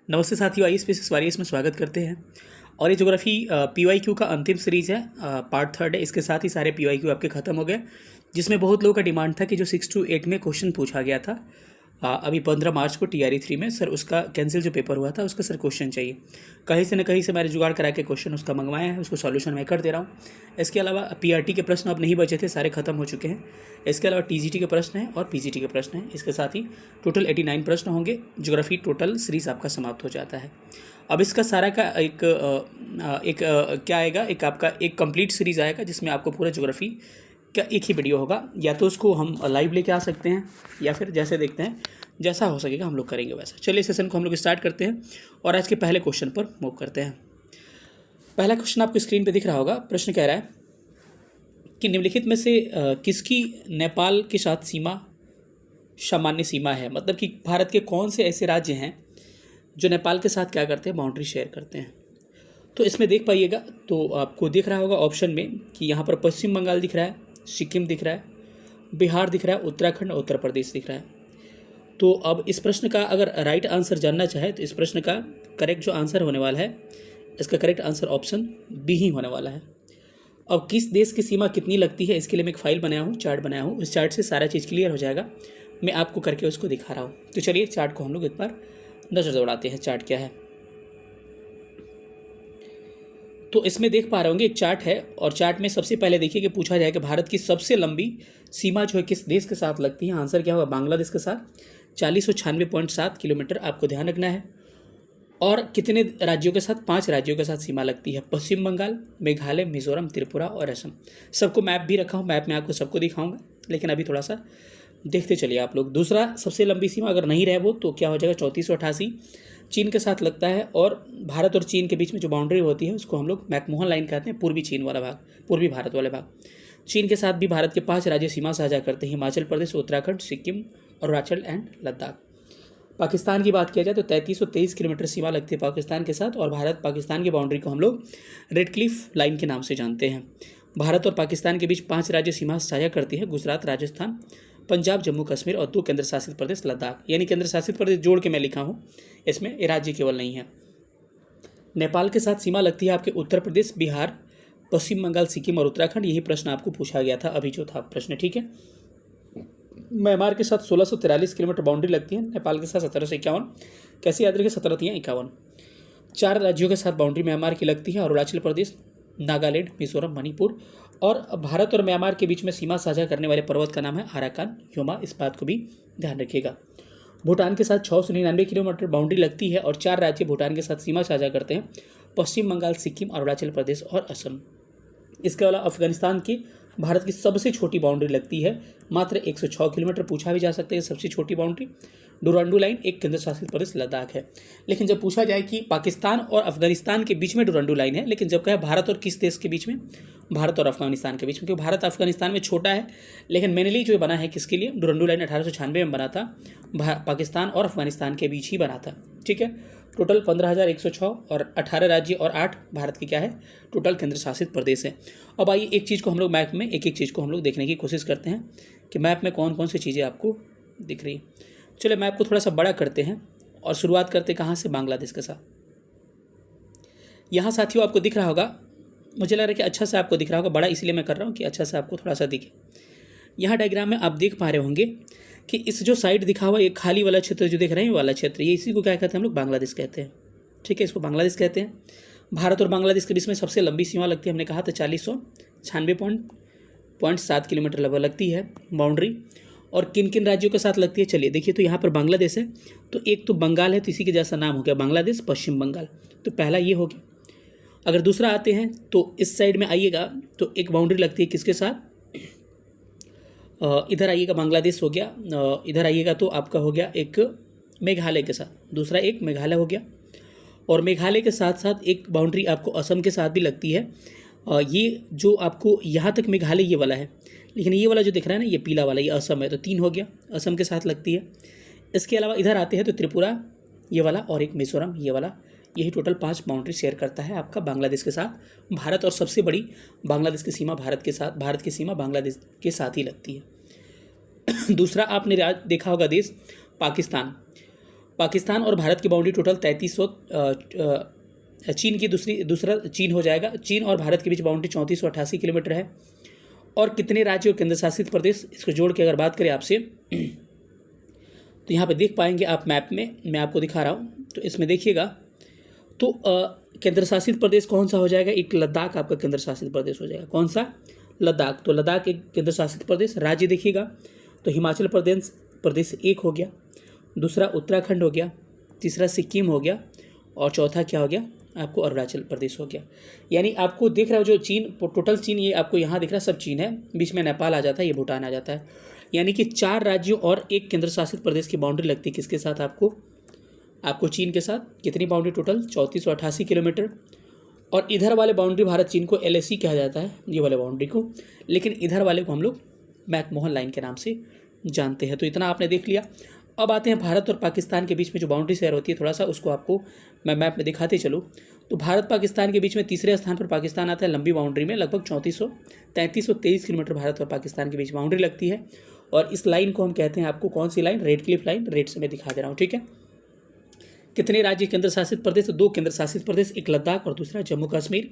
नमस्ते साथियों, आइए स्पेसिस वारियर्स में स्वागत करते हैं। और ये ज्योग्राफी PYQ का अंतिम सीरीज है, पार्ट 3 है। इसके साथ ही सारे PYQ आपके ख़त्म हो गए, जिसमें बहुत लोगों का डिमांड था कि जो 6 to 8 में क्वेश्चन पूछा गया था अभी 15 मार्च को TRE 3 में, सर उसका कैंसिल जो पेपर हुआ था उसका सर क्वेश्चन चाहिए। कहीं से न कहीं से मैंने जुगाड़ करा के क्वेश्चन उसका मंगवाया है, उसको सॉल्यूशन मैं कर दे रहा हूँ। इसके अलावा PRT के प्रश्न अब नहीं बचे थे, सारे खत्म हो चुके हैं। इसके अलावा TGT के प्रश्न हैं और PGT के प्रश्न हैं। इसके साथ ही टोटल 89 प्रश्न होंगे। ज्योग्राफी टोटल सीरीज आपका समाप्त हो जाता है। अब इसका सारा का क्या आएगा, एक आपका एक कंप्लीट सीरीज आएगा जिसमें आपको पूरा ज्योग्राफी का एक ही वीडियो होगा। या तो उसको हम लाइव लेके आ सकते हैं या फिर जैसे देखते हैं, जैसा हो सकेगा हम लोग करेंगे वैसा। चलिए सेशन को हम लोग स्टार्ट करते हैं और आज के पहले क्वेश्चन पर मूव करते हैं। पहला क्वेश्चन आपको स्क्रीन पे दिख रहा होगा। प्रश्न कह रहा है कि निम्नलिखित में से किसकी नेपाल के साथ सीमा सामान्य सीमा है। मतलब कि भारत के कौन से ऐसे राज्य हैं जो नेपाल के साथ क्या करते हैं, बाउंड्री शेयर करते हैं। तो इसमें देख पाइएगा तो आपको दिख रहा होगा ऑप्शन में कि यहाँ पर पश्चिम बंगाल दिख रहा है, सिक्किम दिख रहा है, बिहार दिख रहा है, उत्तराखंड और उत्तर प्रदेश दिख रहा है। तो अब इस प्रश्न का अगर राइट आंसर जानना चाहे तो इस प्रश्न का करेक्ट जो आंसर होने वाला है, इसका करेक्ट आंसर ऑप्शन बी ही होने वाला है। अब किस देश की सीमा कितनी लगती है, इसके लिए मैं एक फाइल बनाया हूँ, चार्ट बनाया हूँ। इस चार्ट से सारा चीज़ क्लियर हो जाएगा। मैं आपको करके उसको दिखा रहा हूँ। तो चलिए चार्ट को हम लोग एक बार नज़र दौड़ाते हैं। चार्ट क्या है, तो इसमें देख पा रहे होंगे एक चार्ट है और चार्ट में सबसे पहले देखिए कि पूछा जाए कि भारत की सबसे लंबी सीमा जो है किस देश के साथ लगती है। आंसर क्या होगा, बांग्लादेश के साथ 4096.7 किलोमीटर आपको ध्यान रखना है। और कितने राज्यों के साथ, 5 राज्यों के साथ सीमा लगती है, पश्चिम बंगाल, मेघालय, मिजोरम, त्रिपुरा और असम। सबको मैप भी रखा हूँ, मैप में आपको सबको दिखाऊंगा, लेकिन अभी थोड़ा सा देखते चलिए आप लोग। दूसरा सबसे लंबी सीमा अगर नहीं रहे वो तो क्या हो जाएगा, 3488 चीन के साथ लगता है। और भारत और चीन के बीच में जो बाउंड्री होती है उसको हम लोग मैकमोहन लाइन कहते हैं, पूर्वी चीन वाला भाग, पूर्वी भारत वाले भाग। चीन के साथ भी भारत के 5 राज्य सीमा साझा करते हैं, हिमाचल प्रदेश, उत्तराखंड, सिक्किम, अरुणाचल एंड लद्दाख। पाकिस्तान की बात किया जाए तो 3323 किलोमीटर सीमा लगती है पाकिस्तान के साथ। और भारत पाकिस्तान की बाउंड्री को हम लोग रेड क्लिफ लाइन के नाम से जानते हैं। भारत और पाकिस्तान के बीच 5 राज्य सीमा साझा करती है, गुजरात, राजस्थान, पंजाब, जम्मू कश्मीर और 2 केंद्र शासित प्रदेश लद्दाख। यानी केंद्र शासित प्रदेश जोड़ के मैं लिखा हूँ, इसमें ये राज्य केवल नहीं है। नेपाल के साथ सीमा लगती है आपके उत्तर प्रदेश, बिहार, पश्चिम बंगाल, सिक्किम और उत्तराखंड। यही प्रश्न आपको पूछा गया था अभी जो था प्रश्न, ठीक है। म्यांमार के साथ 1643 किलोमीटर बाउंड्री लगती है, नेपाल के साथ 1751। कैसे याद रखें, 1751। 4 राज्यों के साथ बाउंड्री म्यांमार की लगती है, अरुणाचल प्रदेश, नागालैंड, मिजोरम, मणिपुर। और भारत और म्यांमार के बीच में सीमा साझा करने वाले पर्वत का नाम है आराकान योमा, इस बात को भी ध्यान रखिएगा। भूटान के साथ 699 किलोमीटर बाउंड्री लगती है और 4 राज्य भूटान के साथ सीमा साझा करते हैं, पश्चिम बंगाल, सिक्किम, अरुणाचल प्रदेश और असम। इसके अलावा अफगानिस्तान की भारत की सबसे छोटी बाउंड्री लगती है, मात्र 106 किलोमीटर। पूछा भी जा सकता है सबसे छोटी बाउंड्री डुरांडू लाइन, एक केंद्र शासित प्रदेश लद्दाख है। लेकिन जब पूछा जाए कि पाकिस्तान और अफगानिस्तान के बीच में डुरांडू लाइन है, लेकिन जब कहे भारत और किस देश के बीच में, भारत और अफगानिस्तान के बीच में, क्योंकि भारत अफगानिस्तान में छोटा है, लेकिन मेनली जो बना है किसके लिए, डुरांडू लाइन 1896 में बना था, पाकिस्तान और अफगानिस्तान के बीच ही बना था, ठीक है। टोटल 15,106 और 18 राज्य और 8 भारत के क्या है, टोटल केंद्र शासित प्रदेश है। अब आइए एक चीज़ को हम लोग मैप में एक चीज़ को हम लोग देखने की कोशिश करते हैं कि मैप में कौन कौन सी चीज़ें आपको दिख रही। चलिए मैप को थोड़ा सा बड़ा करते हैं और शुरुआत करते कहाँ से, बांग्लादेश के साथ। यहाँ साथियों आपको दिख रहा होगा, मुझे लग रहा है कि अच्छा से आपको दिख रहा होगा, बड़ा इसलिए मैं कर रहा हूँ कि अच्छा से आपको थोड़ा सा दिखे। यहाँ डायग्राम में आप देख पा रहे होंगे कि इस जो साइड दिखा हुआ ये खाली वाला क्षेत्र जो दिख रहा है, ये वाला क्षेत्र, ये इसी को क्या कहते हैं हम लोग, बांग्लादेश कहते हैं, ठीक है। इसको बांग्लादेश कहते हैं। भारत और बांग्लादेश के बीच में सबसे लंबी सीमा लगती है, हमने कहा था 4096.7 किलोमीटर लगभग लगती है बाउंड्री। और किन किन राज्यों के साथ लगती है, चलिए देखिए। तो यहाँ पर बांग्लादेश है, तो एक तो बंगाल है, तो इसी के जैसा नाम हो गया बांग्लादेश, पश्चिम बंगाल, तो पहला ये हो गया। अगर दूसरा आते हैं तो इस साइड में आइएगा तो एक बाउंड्री लगती है किसके साथ, इधर आइएगा, बांग्लादेश हो गया। इधर आइएगा तो आपका हो गया एक मेघालय के साथ, दूसरा एक मेघालय हो गया। और मेघालय के साथ साथ एक बाउंड्री आपको असम के साथ भी लगती है। ये जो आपको यहाँ तक मेघालय ये वाला है, लेकिन ये वाला जो दिख रहा है ना, ये पीला वाला, ये असम है, तो 3 हो गया, असम के साथ लगती है। इसके अलावा इधर आते हैं तो त्रिपुरा ये वाला और एक मिजोरम ये वाला, यही टोटल 5 बाउंड्री शेयर करता है आपका बांग्लादेश के साथ भारत। और सबसे बड़ी बांग्लादेश की सीमा भारत की सीमा बांग्लादेश के साथ ही लगती है। दूसरा आपने देखा होगा देश पाकिस्तान। पाकिस्तान और भारत की बाउंड्री टोटल 3300, चीन की दूसरा चीन हो जाएगा। चीन और भारत के बीच बाउंड्री 3488 किलोमीटर है। और कितने राज्य और केंद्र शासित प्रदेश, इसको जोड़ के अगर बात करें आपसे तो यहाँ पे देख पाएंगे आप मैप में, मैं आपको दिखा रहा हूँ। तो इसमें देखिएगा तो केंद्र शासित प्रदेश कौन सा हो जाएगा, एक लद्दाख आपका केंद्र शासित प्रदेश हो जाएगा। कौन सा, लद्दाख। तो लद्दाख एक केंद्र शासित प्रदेश। राज्य देखिएगा तो हिमाचल प्रदेश एक हो गया, दूसरा उत्तराखंड हो गया, तीसरा सिक्किम हो गया और चौथा क्या हो गया आपको अरुणाचल प्रदेश हो गया। यानी आपको देख रहे हो जो चीन, टोटल चीन ये आपको यहाँ दिख रहा है सब चीन है, बीच में नेपाल आ जाता है, ये भूटान आ जाता है। यानी कि 4 राज्यों और एक केंद्र शासित प्रदेश की बाउंड्री लगती है किसके साथ आपको चीन के साथ। कितनी बाउंड्री टोटल 3488 किलोमीटर। और इधर वाले बाउंड्री भारत चीन को LAC कहा जाता है, ये वाले बाउंड्री को, लेकिन इधर वाले को हम लोग मैकमोहन लाइन के नाम से जानते हैं। तो इतना आपने देख लिया। अब आते हैं भारत और पाकिस्तान के बीच में जो बाउंड्री शेयर होती है, थोड़ा सा उसको आपको मैं मैप में दिखाते चलूँ। तो भारत पाकिस्तान के बीच में तीसरे स्थान पर पाकिस्तान आता है लंबी बाउंड्री में, लगभग 3323 किलोमीटर भारत और पाकिस्तान के बीच बाउंड्री लगती है। और इस लाइन को हम कहते हैं आपको कौन सी line, red cliff line. Red से मैं दिखा दे रहा हूँ, ठीक है। कितने राज्य केंद्र शासित प्रदेश, 2 केंद्र शासित प्रदेश, एक लद्दाख और दूसरा जम्मू कश्मीर।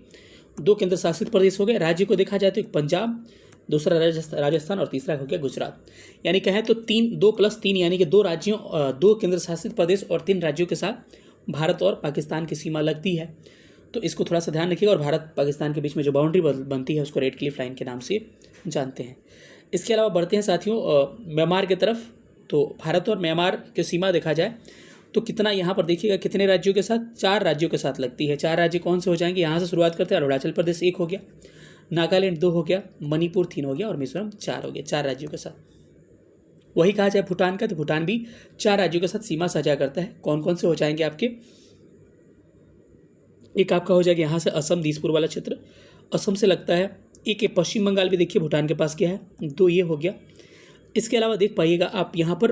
2 केंद्र शासित प्रदेश हो गए। राज्य को देखा जाए तो एक पंजाब, दूसरा राजस्थान और तीसरा हो गया गुजरात। यानी कहें तो 2 + 3 यानी कि 2 राज्यों, 2 केंद्र शासित प्रदेश और 3 राज्यों के साथ भारत और पाकिस्तान की सीमा लगती है। तो इसको थोड़ा सा ध्यान रखिएगा। और भारत पाकिस्तान के बीच में जो बाउंड्री बनती है उसको रेड क्लिफ लाइन के नाम से जानते हैं। इसके अलावा बढ़ते हैं साथियों म्यांमार की तरफ। तो भारत और म्यांमार की सीमा देखा जाए तो कितना यहाँ पर देखिएगा कितने राज्यों के साथ, 4 राज्यों के साथ लगती है। 4 राज्य कौन से हो जाएंगे, यहाँ से शुरुआत करते हैं। अरुणाचल प्रदेश 1 हो गया, नागालैंड 2 हो गया, मणिपुर 3 हो गया और मिजोरम 4 हो गया। 4 राज्यों के साथ। वही कहा जाए भूटान का, तो भूटान भी 4 राज्यों के साथ सीमा साझा करता है। कौन कौन से हो जाएंगे आपके, एक आपका हो जाएगा यहाँ से असम दिसपुर वाला क्षेत्र, असम से लगता है। एक पश्चिम बंगाल भी देखिए भूटान के पास क्या है, 2 ये हो गया। इसके अलावा देख पाइएगा आप यहाँ पर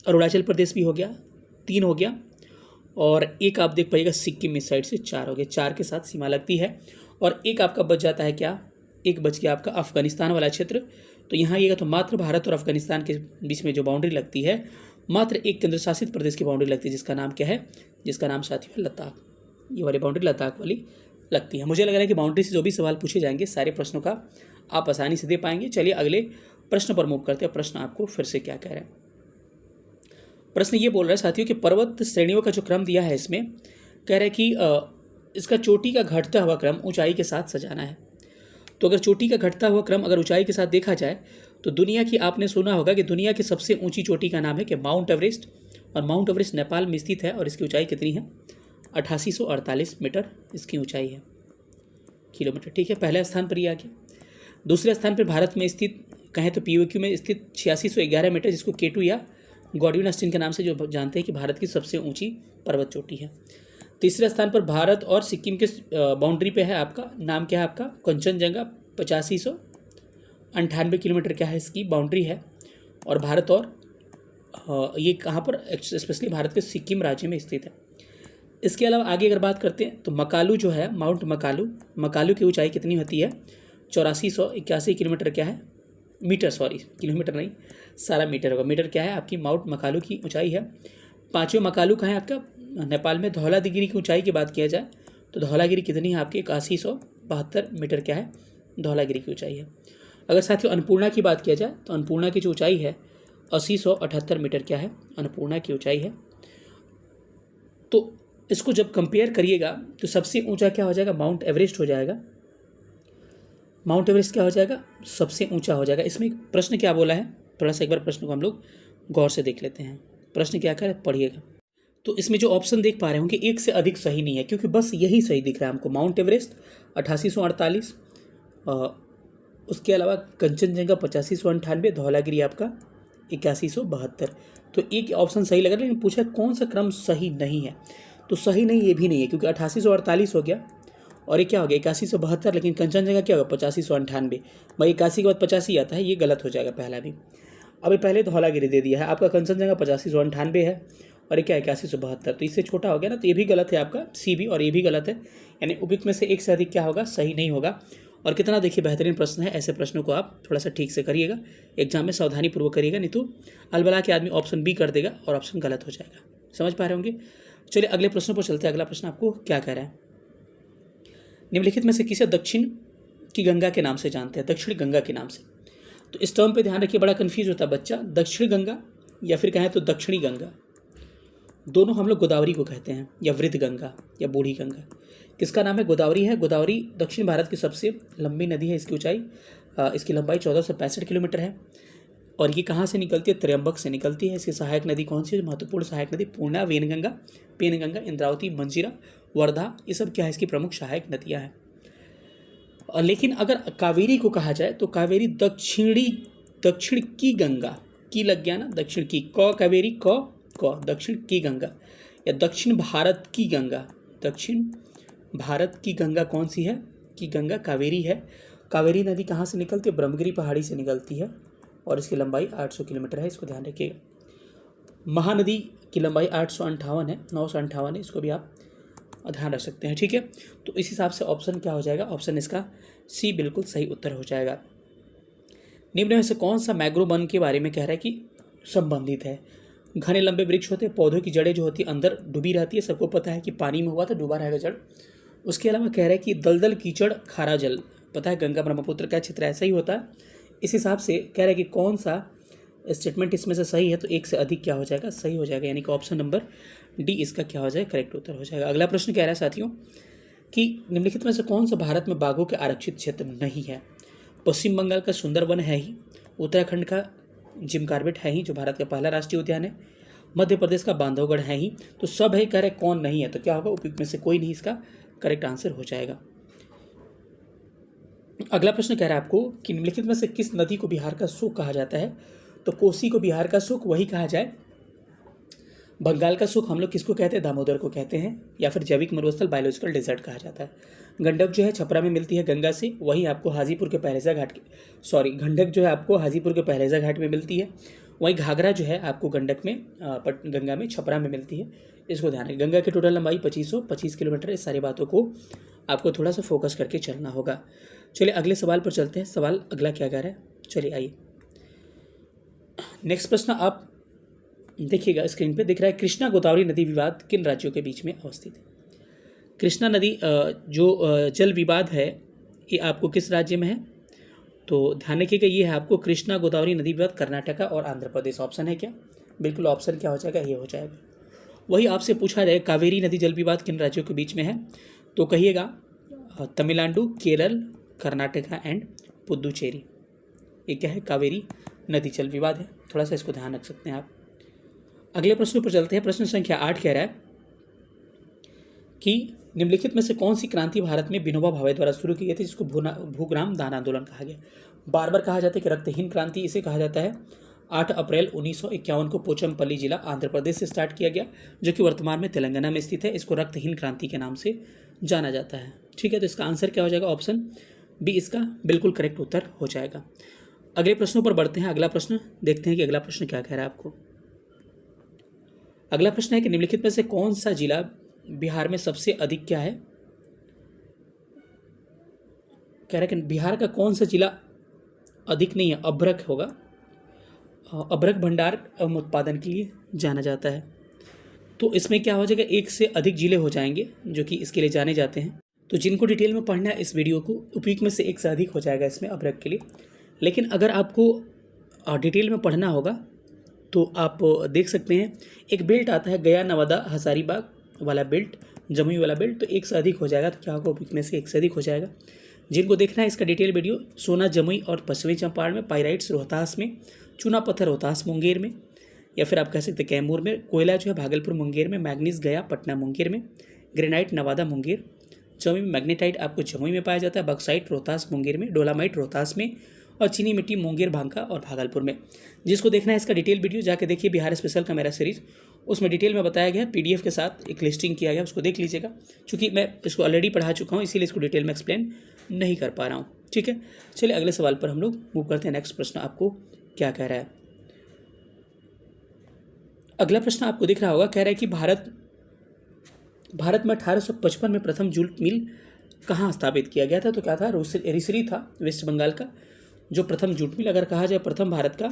अरुणाचल प्रदेश भी हो गया, 3 हो गया। और एक आप देख पाइएगा सिक्किम इस साइड से 4 हो गए। 4 के साथ सीमा लगती है। और एक आपका बच जाता है क्या, एक बच गया आपका अफगानिस्तान वाला क्षेत्र। तो यहाँ आइएगा तो मात्र भारत और अफगानिस्तान के बीच में जो बाउंड्री लगती है, मात्र एक केंद्र शासित प्रदेश की बाउंड्री लगती है, जिसका नाम क्या है, जिसका नाम साथियों है लद्दाख। ये वाली बाउंड्री लद्दाख वाली लगती है। मुझे लग रहा है कि बाउंड्री से जो भी सवाल पूछे जाएंगे सारे प्रश्नों का आप आसानी से दे पाएंगे। चलिए अगले प्रश्न पर मूव करते हैं। प्रश्न आपको फिर से क्या कह रहे हैं, प्रश्न ये बोल रहा है साथियों कि पर्वत श्रेणियों का जो क्रम दिया है इसमें कह रहे हैं कि इसका चोटी का घटता हुआ क्रम ऊंचाई के साथ सजाना है। तो अगर चोटी का घटता हुआ क्रम अगर ऊंचाई के साथ देखा जाए तो दुनिया की, आपने सुना होगा कि दुनिया की सबसे ऊंची चोटी का नाम है कि माउंट एवरेस्ट। और माउंट एवरेस्ट नेपाल में स्थित है और इसकी ऊंचाई कितनी है, 8848 मीटर इसकी ऊंचाई है, किलोमीटर, ठीक है। पहले स्थान पर ये आ गया। दूसरे स्थान पर भारत में स्थित कहें तो POQ में स्थित 8611 मीटर, जिसको K2 या गॉडविन ऑस्टिन के नाम से जो जानते हैं कि भारत की सबसे ऊंची पर्वत चोटी है। तीसरे स्थान पर भारत और सिक्किम के बाउंड्री पे है आपका, नाम क्या है आपका, कंचनजंगा, 8598 किलोमीटर क्या है इसकी बाउंड्री है। और भारत और ये कहाँ पर, स्पेशली भारत के सिक्किम राज्य में स्थित है। इसके अलावा आगे अगर बात करते हैं तो मकालू जो है, माउंट मकालू की ऊंचाई कितनी होती है, 8481 किलोमीटर क्या है, मीटर, सॉरी किलोमीटर नहीं, सारा मीटर होगा। मीटर क्या है आपकी माउंट मकालू की ऊंचाई है। 5वें मकालू कहाँ है आपका, नेपाल में। धौलागिरी की ऊंचाई की बात किया जाए तो धौलागिरी कितनी है आपकी, 8172 मीटर क्या है धौलागिरी की ऊंचाई है। अगर साथियों अन्नपूर्णा की बात किया जाए तो अन्नपूर्णा की जो ऊंचाई है 8078 मीटर क्या है अन्नपूर्णा की ऊंचाई है। तो इसको जब कंपेयर करिएगा तो सबसे ऊंचा क्या हो जाएगा, माउंट एवरेस्ट हो जाएगा। माउंट एवरेस्ट क्या हो जाएगा, सबसे ऊंचा हो जाएगा। इसमें प्रश्न क्या बोला है, थोड़ा सा एक बार प्रश्न को हम लोग गौर से देख लेते हैं। प्रश्न क्या करें, पढ़िएगा। तो इसमें जो ऑप्शन देख पा रहे होंगे एक से अधिक सही नहीं है, क्योंकि बस यही सही दिख रहा है हमको। माउंट एवरेस्ट 8848, उसके अलावा कंचनजंगा 8598, धौलागिरी आपका 8172। तो एक ऑप्शन सही लग रहा है, लेकिन पूछा कौन सा क्रम सही नहीं है, तो सही नहीं ये भी नहीं है, क्योंकि 8848 हो गया और ये क्या हो गया 8172, लेकिन कंचनजंगा क्या होगा 8598। भाई 81 के बाद 85 आता है, ये गलत हो जाएगा पहला भी। अभी पहले धौलागिरी दे दिया है आपका, कंचनजंगा 8598 है और ये क्या है 8172, तो इससे छोटा हो गया ना, तो ये भी गलत है आपका सी भी, और ये भी गलत है। यानी उपयुक्त में से एक से अधिक क्या होगा, सही नहीं होगा। और कितना देखिए बेहतरीन प्रश्न है, ऐसे प्रश्नों को आप थोड़ा सा ठीक से करिएगा, एग्जाम में सावधानी पूर्वक करिएगा, नहीं तो अलबला के आदमी ऑप्शन बी कर देगा और ऑप्शन गलत हो जाएगा। समझ पा रहे होंगे। चलिए अगले प्रश्न पर चलते हैं। अगला प्रश्न आपको क्या कह रहा है, निम्नलिखित में से किसे दक्षिण की गंगा के नाम से जानते हैं, दक्षिण गंगा के नाम से। तो इस टर्म पे ध्यान रखिए, बड़ा कंफ्यूज होता है बच्चा, दक्षिण गंगा या फिर कहें तो दक्षिणी गंगा, दोनों हम लोग गोदावरी को कहते हैं, या वृद्ध गंगा या बूढ़ी गंगा। किसका नाम है, गोदावरी है। गोदावरी दक्षिण भारत की सबसे लंबी नदी है। इसकी लंबाई 1465 किलोमीटर है और ये कहाँ से निकलती है, त्र्यंबक से निकलती है। इसकी सहायक नदी कौन सी है, महत्वपूर्ण सहायक नदी पूर्णा, वेनगंगा, पेनगंगा, इंद्रावती, मंजीरा, वर्धा, ये सब क्या है, इसकी प्रमुख सहायक नदियाँ हैं। लेकिन अगर कावेरी को कहा जाए तो कावेरी दक्षिण की गंगा, की लग गया ना, दक्षिण की, क कावेरी, क दक्षिण की गंगा या दक्षिण भारत की गंगा। दक्षिण भारत की गंगा कौन सी है, की गंगा कावेरी है। कावेरी नदी कहाँ से निकलती है, ब्रह्मगिरी पहाड़ी से निकलती है और इसकी लंबाई 800 किलोमीटर है, इसको ध्यान रखिएगा। महानदी की लंबाई 858 है, 958 है, इसको भी आप ध्यान रख सकते हैं। ठीक है, तो इस हिसाब से ऑप्शन क्या हो जाएगा, ऑप्शन इसका सी बिल्कुल सही उत्तर हो जाएगा। निम्न में से कौन सा मैंग्रोव वन के बारे में कह रहा है कि संबंधित है। घने लंबे वृक्ष होते हैं, पौधों की जड़ें जो होती है अंदर डूबी रहती है, सबको पता है कि पानी में हुआ तो डूबा रहेगा जड़। उसके अलावा कह रहा है कि दलदल कीचड़ खारा जल, पता है गंगा ब्रह्मपुत्र का क्षेत्र ऐसा ही होता है। इस हिसाब से कह रहा है कि कौन सा स्टेटमेंट इसमें से सही है, तो एक से अधिक क्या हो जाएगा, सही हो जाएगा, यानी कि ऑप्शन नंबर डी इसका क्या हो जाएगा, करेक्ट उत्तर हो जाएगा। अगला प्रश्न कह रहा है साथियों कि निम्नलिखित में से कौन सा भारत में बाघों के आरक्षित क्षेत्र नहीं है। पश्चिम बंगाल का सुंदरवन है ही, उत्तराखंड का जिम कार्बेट है ही जो भारत का पहला राष्ट्रीय उद्यान है, मध्य प्रदेश का बांधवगढ़ है ही, तो सब है, कह रहे कौन नहीं है, तो क्या होगा, उपयुक्त में से कोई नहीं इसका करेक्ट आंसर हो जाएगा। अगला प्रश्न कह रहा है आपको कि निम्नलिखित में से किस नदी को बिहार का सुख कहा जाता है। तो कोसी को बिहार का सुख वही कहा जाए। बंगाल का सुख हम लोग किसको कहते हैं, दामोदर को कहते हैं, या फिर जैविक मरुस्थल बायोलॉजिकल डेजर्ट कहा जाता है। गंडक जो है छपरा में मिलती है गंगा से, वही आपको हाजीपुर के पहलेजा घाट गंडक जो है आपको हाजीपुर के पहलेजा घाट में मिलती है। वहीं घाघरा जो है आपको गंडक में गंगा में छपरा में मिलती है, इसको ध्यान रखें। गंगा की टोटल लंबाई 2525 किलोमीटर है। इस सारी बातों को आपको थोड़ा सा फोकस करके चलना होगा। चलिए अगले सवाल पर चलते हैं। सवाल अगला क्या कह रहा है, चलिए आइए नेक्स्ट प्रश्न आप देखिएगा, स्क्रीन पे दिख रहा है, कृष्णा गोदावरी नदी विवाद किन राज्यों के बीच में अवस्थित है। कृष्णा नदी जो जल विवाद है ये आपको किस राज्य में है, तो ध्यान रखिएगा ये है आपको कृष्णा गोदावरी नदी विवाद कर्नाटका और आंध्र प्रदेश। ऑप्शन है क्या, बिल्कुल ऑप्शन क्या हो जाएगा, ये हो जाएगा। वही आपसे पूछा जाए कावेरी नदी जल विवाद किन राज्यों के बीच में है, तो कहिएगा तमिलनाडु, केरल, कर्नाटका एंड पुदुचेरी। ये क्या है, कावेरी नदी जल विवाद है, थोड़ा सा इसको ध्यान रख सकते हैं आप। अगले प्रश्न पर चलते हैं। प्रश्न संख्या 8 कह रहा है कि निम्नलिखित में से कौन सी क्रांति भारत में विनोबा भावे द्वारा शुरू की गई थी, जिसको भूग्राम दान आंदोलन कहा गया। बार बार कहा जाता है कि रक्तहीन क्रांति इसे कहा जाता है। 8 अप्रैल 1951 को पोचमपल्ली जिला आंध्र प्रदेश से स्टार्ट किया गया, जो कि वर्तमान में तेलंगाना में स्थित है। इसको रक्तहीन क्रांति के नाम से जाना जाता है। ठीक है, तो इसका आंसर क्या हो जाएगा, ऑप्शन बी इसका बिल्कुल करेक्ट उत्तर हो जाएगा। अगले प्रश्नों पर बढ़ते हैं। अगला प्रश्न देखते हैं कि अगला प्रश्न क्या कह रहा है आपको। अगला प्रश्न है कि निम्नलिखित में से कौन सा जिला बिहार में सबसे अधिक क्या है, कह रहा है कि बिहार का कौन सा जिला अधिक नहीं है, अभ्रक होगा, अभ्रक भंडार उत्पादन के लिए जाना जाता है। तो इसमें क्या हो जाएगा, एक से अधिक जिले हो जाएंगे जो कि इसके लिए जाने जाते हैं। तो जिनको डिटेल में पढ़ना है इस वीडियो को, उपयुक्त में से एक से अधिक हो जाएगा इसमें अभ्रक के लिए। लेकिन अगर आपको डिटेल में पढ़ना होगा तो आप देख सकते हैं, एक बेल्ट आता है गया, नवादा, हजारीबाग वाला बेल्ट, जमुई वाला बेल्ट, तो एक से अधिक हो जाएगा। तो क्या होगा, उपयुक्त में से एक से अधिक हो जाएगा। जिनको देखना है इसका डिटेल वीडियो, सोना जमुई और पश्चिमी चंपारण में, पाइराइट्स रोहतास में, चूना पत्थर रोहतास मुंगेर में, या फिर आप कह सकते हैं कैमूर में, कोयला जो है भागलपुर मुंगेर में, मैग्नीज गया पटना मुंगेर में, ग्रेनाइट नवादा मुंगेर, जमुई में मैग्नेटाइट आपको जमुई में पाया जाता है, बक्साइट रोहतास मुंगेर में, डोलामाइट रोहतास में, और चीनी मिट्टी मुंगेर, भांका और भागलपुर में। जिसको देखना है इसका डिटेल वीडियो जाके देखिए, बिहार स्पेशल का मेरा सीरीज, उसमें डिटेल में बताया गया, पीडीएफ के साथ एक लिस्टिंग किया गया, उसको देख लीजिएगा। चूँकि मैं इसको ऑलरेडी पढ़ा चुका हूँ इसीलिए इसको डिटेल में एक्सप्लेन नहीं कर पा रहा हूँ। ठीक है, चलिए अगले सवाल पर हम लोग मूव करते हैं। नेक्स्ट प्रश्न आपको क्या कह रहा है। अगला प्रश्न आपको दिख रहा होगा, कह रहा है कि भारत में 1855 में प्रथम जूट मिल कहाँ स्थापित किया गया था, तो क्या था, रिसरी था वेस्ट बंगाल का जो प्रथम जूट मिल। अगर कहा जाए प्रथम भारत का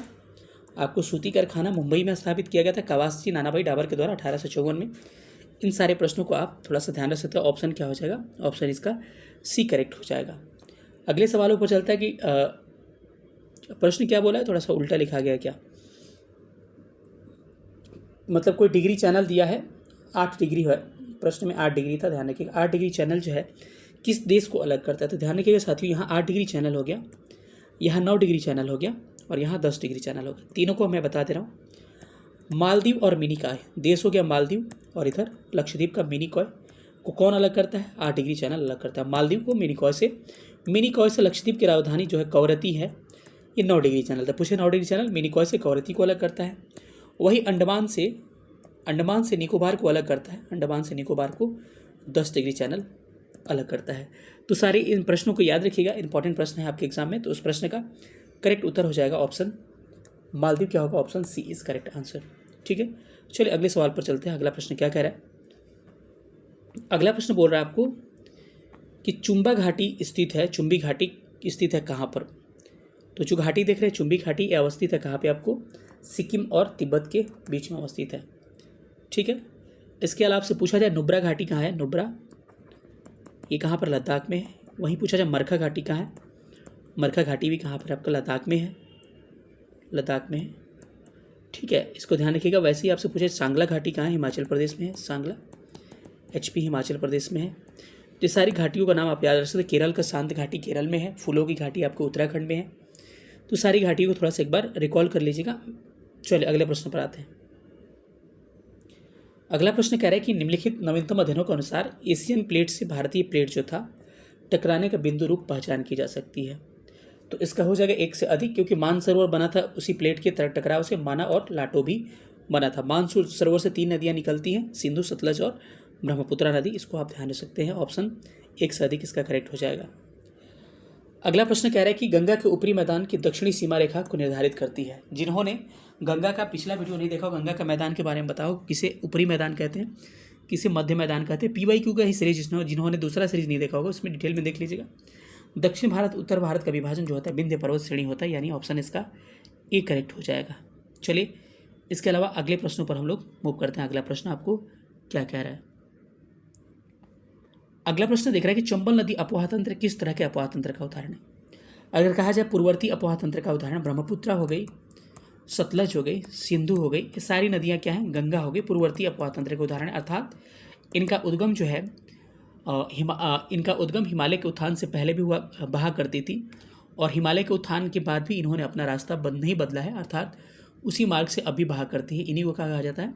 आपको सूती कारखाना मुंबई में स्थापित किया गया था कवासी नानाभाई डाबर के द्वारा 1854 में। इन सारे प्रश्नों को आप थोड़ा सा ध्यान रख सकते हो। ऑप्शन क्या हो जाएगा? ऑप्शन इसका सी करेक्ट हो जाएगा। अगले सवालों पर चलता है कि प्रश्न क्या बोला है, थोड़ा सा उल्टा लिखा गया है क्या, मतलब कोई डिग्री चैनल दिया है 8 डिग्री है, प्रश्न में 8 डिग्री था, ध्यान रखिएगा। 8 डिग्री चैनल जो है किस देश को अलग करता है, तो ध्यान रखिएगा साथियों, यहाँ 8 डिग्री चैनल हो गया, यहाँ 9 डिग्री चैनल हो गया और यहाँ 10 डिग्री चैनल हो गया। तीनों को मैं बता दे रहा हूँ। मालदीव और मिनिकॉय, देश हो गया मालदीव और इधर लक्षद्वीप का मिनिकॉय को कौन अलग करता है? 8 डिग्री चैनल अलग करता है मालदीव को मिनिकॉय से। मिनिकॉय से लक्षद्वीप की राजधानी जो है कवरत्ती है, ये 9 डिग्री चैनल था, पूछे 9 डिग्री चैनल मिनिकॉय से कवरत्ती को अलग करता है। वही अंडमान से निकोबार को अलग करता है, अंडमान से निकोबार को 10 डिग्री चैनल अलग करता है। तो सारे इन प्रश्नों को याद रखिएगा, इंपॉर्टेंट प्रश्न है आपके एग्जाम में। तो उस प्रश्न का करेक्ट उत्तर हो जाएगा ऑप्शन मालदीव, क्या होगा? Option C is correct answer. ठीक है, चलिए अगले सवाल पर चलते हैं। अगला प्रश्न क्या कह रहा है? अगला प्रश्न बोल रहा है आपको कि चुंबा घाटी स्थित है, चुंबी घाटी स्थित है कहाँ पर? तो जो घाटी देख रहे हैं चुंबी घाटी, ये अवस्थित है कहाँ पे? आपको सिक्किम और तिब्बत के बीच में अवस्थित है। ठीक है, इसके अलावा आपसे पूछा जाए नुब्रा घाटी कहाँ है? नुब्रा ये कहाँ पर? लद्दाख में है। वहीं पूछा जाए मरखा घाटी कहाँ है? मरखा घाटी भी कहाँ पर? आपका लद्दाख में है, लद्दाख में है। ठीक है, इसको ध्यान रखिएगा। वैसे ही आपसे पूछे सांगला घाटी कहाँ है? हिमाचल प्रदेश में है, सांगला HP हिमाचल प्रदेश में है। ये सारी घाटियों का नाम आप याद रख सकते हैं। केरल का शांत घाटी केरल में है, फूलों की घाटी आपको उत्तराखंड में है। तो सारी घाटियों को थोड़ा सा एक बार रिकॉल कर लीजिएगा। चलिए अगले प्रश्न पर आते हैं। अगला प्रश्न कह रहा है कि निम्नलिखित नवीनतम अध्ययनों के अनुसार एशियन प्लेट से भारतीय प्लेट जो था टकराने का बिंदु रूप पहचान की जा सकती है। तो इसका हो जाएगा 1 से अधिक, क्योंकि मानसरोवर बना था उसी प्लेट के टकराव से माना और लाटो भी बना था। मानसरोवर से 3 नदियाँ निकलती हैं, सिंधु, सतलज और ब्रह्मपुत्रा नदी। इसको आप ध्यान रख सकते हैं। ऑप्शन 1 से अधिक इसका करेक्ट हो जाएगा। अगला प्रश्न कह रहा है कि गंगा के ऊपरी मैदान की दक्षिणी सीमा रेखा को निर्धारित करती है। जिन्होंने गंगा का पिछला वीडियो नहीं देखा, गंगा का मैदान के बारे में बताओ, किसे ऊपरी मैदान कहते हैं, किसे मध्य मैदान कहते हैं। PYQ का ही सीरीज जिन्होंने दूसरा सीरीज नहीं देखा होगा उसमें डिटेल में देख लीजिएगा। दक्षिण भारत उत्तर भारत का विभाजन जो होता है विंध्य पर्वत श्रेणी होता है, यानी ऑप्शन इसका ए करेक्ट हो जाएगा। चलिए इसके अलावा अगले प्रश्नों पर हम लोग मूव करते हैं। अगला प्रश्न आपको क्या कह रहा है? अगला प्रश्न देख रहा है कि चंबल नदी अपवाह तंत्र किस तरह के अपवाह तंत्र का उदाहरण है? अगर कहा जाए पूर्ववर्ती अपवाह तंत्र का उदाहरण ब्रह्मपुत्रा हो गई, सतलज हो गई, सिंधु हो गई, ये सारी नदियाँ क्या हैं? गंगा हो गई, पूर्ववर्ती अपवाह तंत्र के उदाहरण। अर्थात इनका उद्गम जो है इनका उद्गम हिमालय के उत्थान से पहले भी हुआ बहा करती थी और हिमालय के उत्थान के बाद भी इन्होंने अपना रास्ता नहीं बदला है, अर्थात उसी मार्ग से अभी बहा करती है। इन्हीं को कहा जाता है,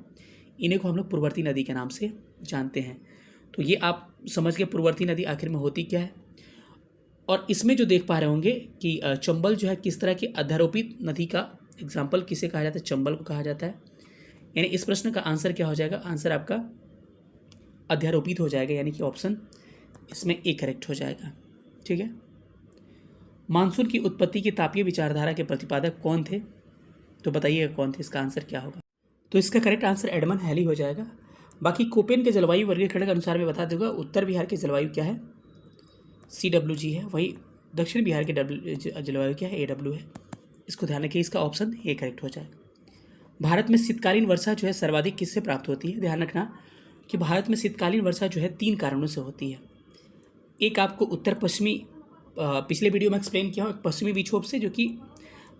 इन्हीं को हम लोग पूर्ववर्ती नदी के नाम से जानते हैं। तो ये आप समझ के पूर्ववर्ती नदी आखिर में होती क्या है। और इसमें जो देख पा रहे होंगे कि चंबल जो है किस तरह की अध्यारोपित नदी का एग्जाम्पल किसे कहा जाता है? चंबल को कहा जाता है। यानी इस प्रश्न का आंसर क्या हो जाएगा? आंसर आपका अध्यारोपित हो जाएगा, यानी कि ऑप्शन इसमें ए करेक्ट हो जाएगा। ठीक है, मानसून की उत्पत्ति की तापीय विचारधारा के प्रतिपादक कौन थे? तो बताइएगा कौन थे, इसका आंसर क्या होगा? तो इसका करेक्ट आंसर एडमंड हैली हो जाएगा। बाकी कोपेन के जलवायु वर्गीकरण के अनुसार मैं बता दूंगा, उत्तर बिहार की जलवायु क्या है? CWG है। वही दक्षिण बिहार की जलवायु क्या है? AW है। इसको ध्यान रखिए, इसका ऑप्शन ए करेक्ट हो जाएगा। भारत में शीतकालीन वर्षा जो है सर्वाधिक किससे प्राप्त होती है? ध्यान रखना कि भारत में शीतकालीन वर्षा जो है 3 कारणों से होती है। एक आपको उत्तर पश्चिमी, पिछले वीडियो में एक्सप्लेन किया हूँ, पश्चिमी विक्षोभ से जो कि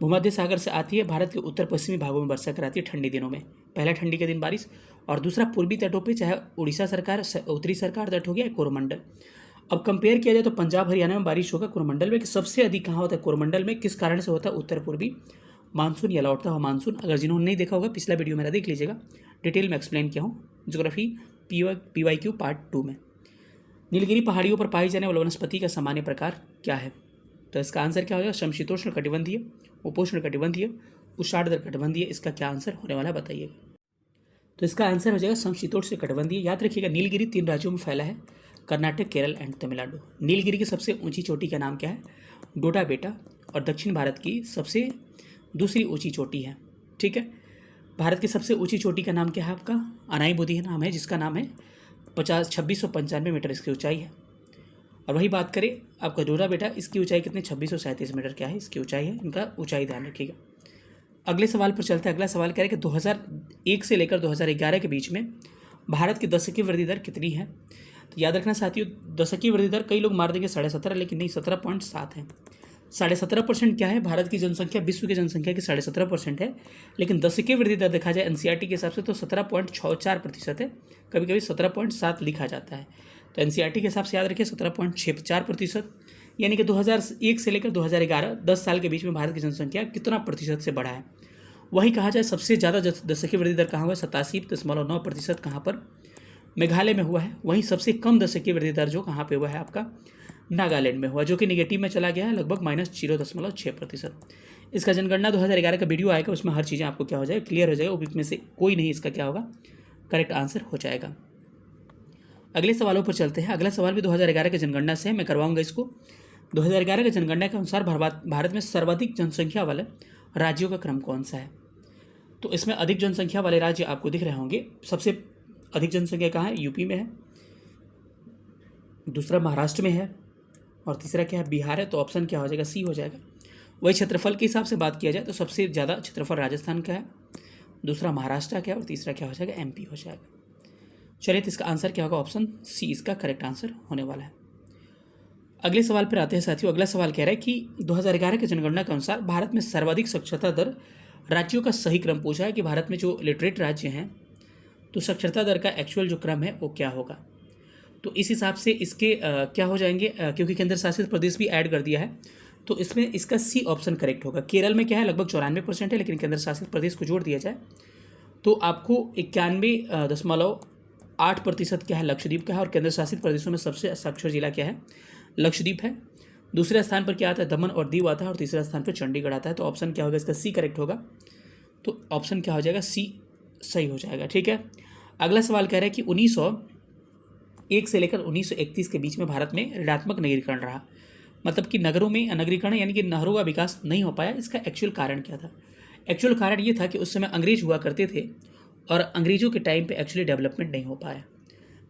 भूमध्य सागर से आती है, भारत के उत्तर पश्चिमी भागों में वर्षा कराती है ठंडी दिनों में। पहला ठंडी के दिन बारिश, और दूसरा पूर्वी तटों पे, चाहे उड़ीसा सरकार उत्तरी सरकार तट हो गया कोरोमंडल। अब कंपेयर किया जाए तो पंजाब हरियाणा में बारिश होगा, कोरोमंडल में सबसे अधिक कहाँ होता है? कोरोमंडल में। किस कारण से होता है? उत्तर पूर्वी मानसून या लौटता हुआ मानसून। अगर जिन्होंने नहीं देखा होगा पिछला वीडियो मेरा देख लीजिएगा, डिटेल में एक्सप्लेन किया हूँ ज्योग्राफी PYQ पार्ट 2 में। नीलगिरी पहाड़ियों पर पाई जाने वाली वनस्पति का सामान्य प्रकार क्या है? तो इसका आंसर क्या होगा? समशीतोष्ण कटिबंधीय, उपोष्ण कटिबंधीय, उष्णार्द्र कटिबंधीय। इसका क्या आंसर होने वाला है बताइएगा? तो इसका आंसर हो जाएगा समशीतोष्ण कटिबंधीय। याद रखिएगा नीलगिरी 3 राज्यों में फैला है, कर्नाटक, केरल एंड तमिलनाडु। नीलगिरी की सबसे ऊंची चोटी का नाम क्या है? डोडा बेटा, और दक्षिण भारत की सबसे दूसरी ऊंची चोटी है। ठीक है, भारत की सबसे ऊंची चोटी का नाम क्या है? आपका अनाई नाम है, जिसका नाम है 2695 मीटर इसकी ऊंचाई है। और वही बात करें आपका डोडा बेटा, इसकी ऊंचाई कितनी? 2637 मीटर क्या है इसकी ऊंचाई है। इनका ऊंचाई ध्यान रखिएगा। अगले सवाल पर चलते हैं। अगला सवाल कह रहा है कि 2001 से लेकर 2011 के बीच में भारत की दशकीय वृद्धि दर कितनी है। तो याद रखना साथियों, दशकीय वृद्धि दर कई लोग मार देंगे 17.5, लेकिन नहीं, 17.7 है। 17.5% क्या है? भारत की जनसंख्या विश्व की जनसंख्या की 17.5% है, लेकिन दशकीय वृद्धि दर देखा जाए एनसीईआरटी के हिसाब से तो 17.64% है। कभी कभी 17.7 लिखा जाता है। तो एनसीईआरटी के हिसाब से याद रखिए 17.64%, यानी कि 2001 से लेकर 2011 10 साल के बीच में भारत की जनसंख्या कितना प्रतिशत से बढ़ा है। वहीं कहा जाए सबसे ज़्यादा दशकीय वृद्धि दर कहाँ हुआ है? 87.9% कहाँ पर? मेघालय में हुआ है। वहीं सबसे कम दशकीय वृद्धि दर जो कहाँ पे हुआ है? आपका नागालैंड में हुआ, जो कि निगेटिव में चला गया है, लगभग -0.6%। इसका जनगणना 2011 का वीडियो आएगा, उसमें हर चीज़ें आपको क्या हो जाएगा, क्लियर हो जाएगा। उपयुक्त में से कोई नहीं इसका क्या होगा, करेक्ट आंसर हो जाएगा। अगले सवालों पर चलते हैं। अगला सवाल भी 2011 की जनगणना से है, मैं करवाऊंगा इसको। 2011 की जनगणना के अनुसार भारत में सर्वाधिक जनसंख्या वाले राज्यों का क्रम कौन सा है? तो इसमें अधिक जनसंख्या वाले राज्य आपको दिख रहे होंगे। सबसे अधिक जनसंख्या कहाँ है? यूपी में है, दूसरा महाराष्ट्र में है, और तीसरा क्या है? बिहार है। तो ऑप्शन क्या हो जाएगा? सी हो जाएगा। वही क्षेत्रफल के हिसाब से बात किया जाए तो सबसे ज़्यादा क्षेत्रफल राजस्थान का है, दूसरा महाराष्ट्र का है, और तीसरा क्या हो जाएगा? एमपी हो जाएगा। चलिए, तो इसका आंसर क्या होगा? ऑप्शन सी इसका करेक्ट आंसर होने वाला है। अगले सवाल पर आते हैं साथियों। अगला सवाल कह रहा है कि 2011 की जनगणना के अनुसार भारत में सर्वाधिक साक्षरता दर राज्यों का सही क्रम पूछा है कि भारत में जो लिटरेट राज्य हैं तो साक्षरता दर का एक्चुअल जो क्रम है वो क्या होगा। तो इस हिसाब से इसके क्या हो जाएंगे, क्योंकि केंद्र शासित प्रदेश भी ऐड कर दिया है तो इसमें इसका सी ऑप्शन करेक्ट होगा। केरल में क्या है? लगभग 94% है, लेकिन केंद्र शासित प्रदेश को जोड़ दिया जाए तो आपको 91.8% क्या है? लक्षद्वीप का है। और केंद्र शासित प्रदेशों में सबसे साक्षर जिला क्या है? लक्षद्वीप है। दूसरे स्थान पर क्या आता है? दमन और दीव आता है, और तीसरे स्थान पर चंडीगढ़ आता है। तो ऑप्शन क्या होगा? इसका सी करेक्ट होगा। तो ऑप्शन क्या हो जाएगा? सी सही हो जाएगा। ठीक है। अगला सवाल कह रहा है कि 1901 से लेकर 1931 के बीच में भारत में ऋणात्मक नगरीकरण रहा, मतलब कि नगरों में नगरीकरण यानी कि नहरों का विकास नहीं हो पाया। इसका एक्चुअल कारण क्या था? एक्चुअल कारण ये था कि उस समय अंग्रेज हुआ करते थे और अंग्रेजों के टाइम पे एक्चुअली डेवलपमेंट नहीं हो पाया,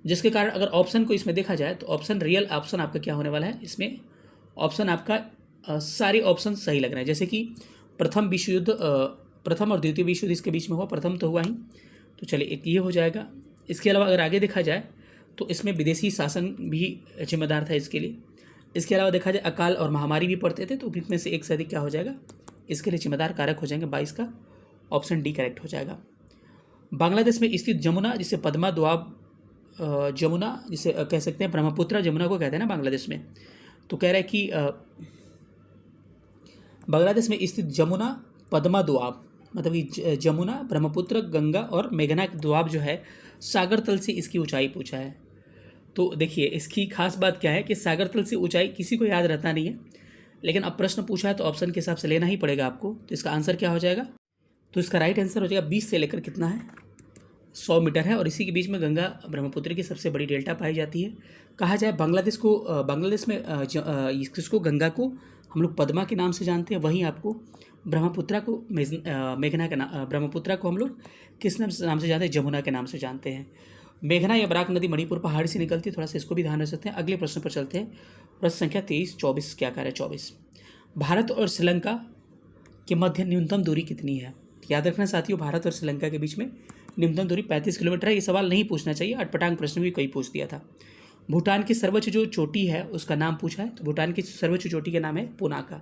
जिसके कारण अगर ऑप्शन को इसमें देखा जाए तो ऑप्शन रियल ऑप्शन आपका क्या होने वाला है? इसमें ऑप्शन आपका सारे ऑप्शन सही लग रहे हैं। जैसे कि प्रथम विश्व युद्ध, प्रथम और द्वितीय विश्व युद्ध इसके बीच में हुआ, प्रथम तो हुआ ही, तो चलिए एक ये हो जाएगा। इसके अलावा अगर आगे देखा जाए तो इसमें विदेशी शासन भी जिम्मेदार था इसके लिए। इसके अलावा देखा जाए अकाल और महामारी भी पड़ते थे, तो में से एक से अधिक क्या हो जाएगा? इसके लिए जिम्मेदार कारक हो जाएंगे। 22 का ऑप्शन डी करेक्ट हो जाएगा। बांग्लादेश में स्थित जमुना, जिसे पद्मा दोआब जमुना जिसे कह सकते हैं, ब्रह्मपुत्र जमुना को कहते हैं ना बांग्लादेश में, तो कह रहा है कि बांग्लादेश में स्थित जमुना पद्मा दोआब, मतलब कि जमुना, ब्रह्मपुत्र, गंगा और मेघना दोआब जो है सागर तल से इसकी ऊंचाई पूछा है। तो देखिए इसकी खास बात क्या है कि सागर तल से ऊंचाई किसी को याद रहता नहीं है, लेकिन अब प्रश्न पूछा है तो ऑप्शन के हिसाब से लेना ही पड़ेगा आपको। तो इसका आंसर क्या हो जाएगा? तो इसका राइट आंसर हो जाएगा 20 से लेकर कितना है? 100 मीटर है। और इसी के बीच में गंगा ब्रह्मपुत्र की सबसे बड़ी डेल्टा पाई जाती है। कहा जाए बांग्लादेश में किसको, गंगा को हम लोग पद्मा के नाम से जानते हैं, वहीं आपको ब्रह्मपुत्र को मेघना के नाम, ब्रह्मपुत्र को हम लोग किस नाम से जानते हैं? जमुना के नाम से जानते हैं। मेघना या बराक नदी मणिपुर पहाड़ी से निकलती है, थोड़ा सा इसको भी ध्यान रख सकते हैं। अगले प्रश्न पर चलते हैं। प्रश्न संख्या 23-24 क्या कह रहा है? 24, भारत और श्रीलंका के मध्य न्यूनतम दूरी कितनी है? याद रखना साथियों, भारत और श्रीलंका के बीच में न्यूनतम दूरी 35 किलोमीटर है। ये सवाल नहीं पूछना चाहिए, अटपटांग प्रश्न भी कई पूछ दिया था। भूटान की सर्वोच्च जो चोटी है उसका नाम पूछा है, तो भूटान की सर्वोच्च चोटी का नाम है पुनाखा।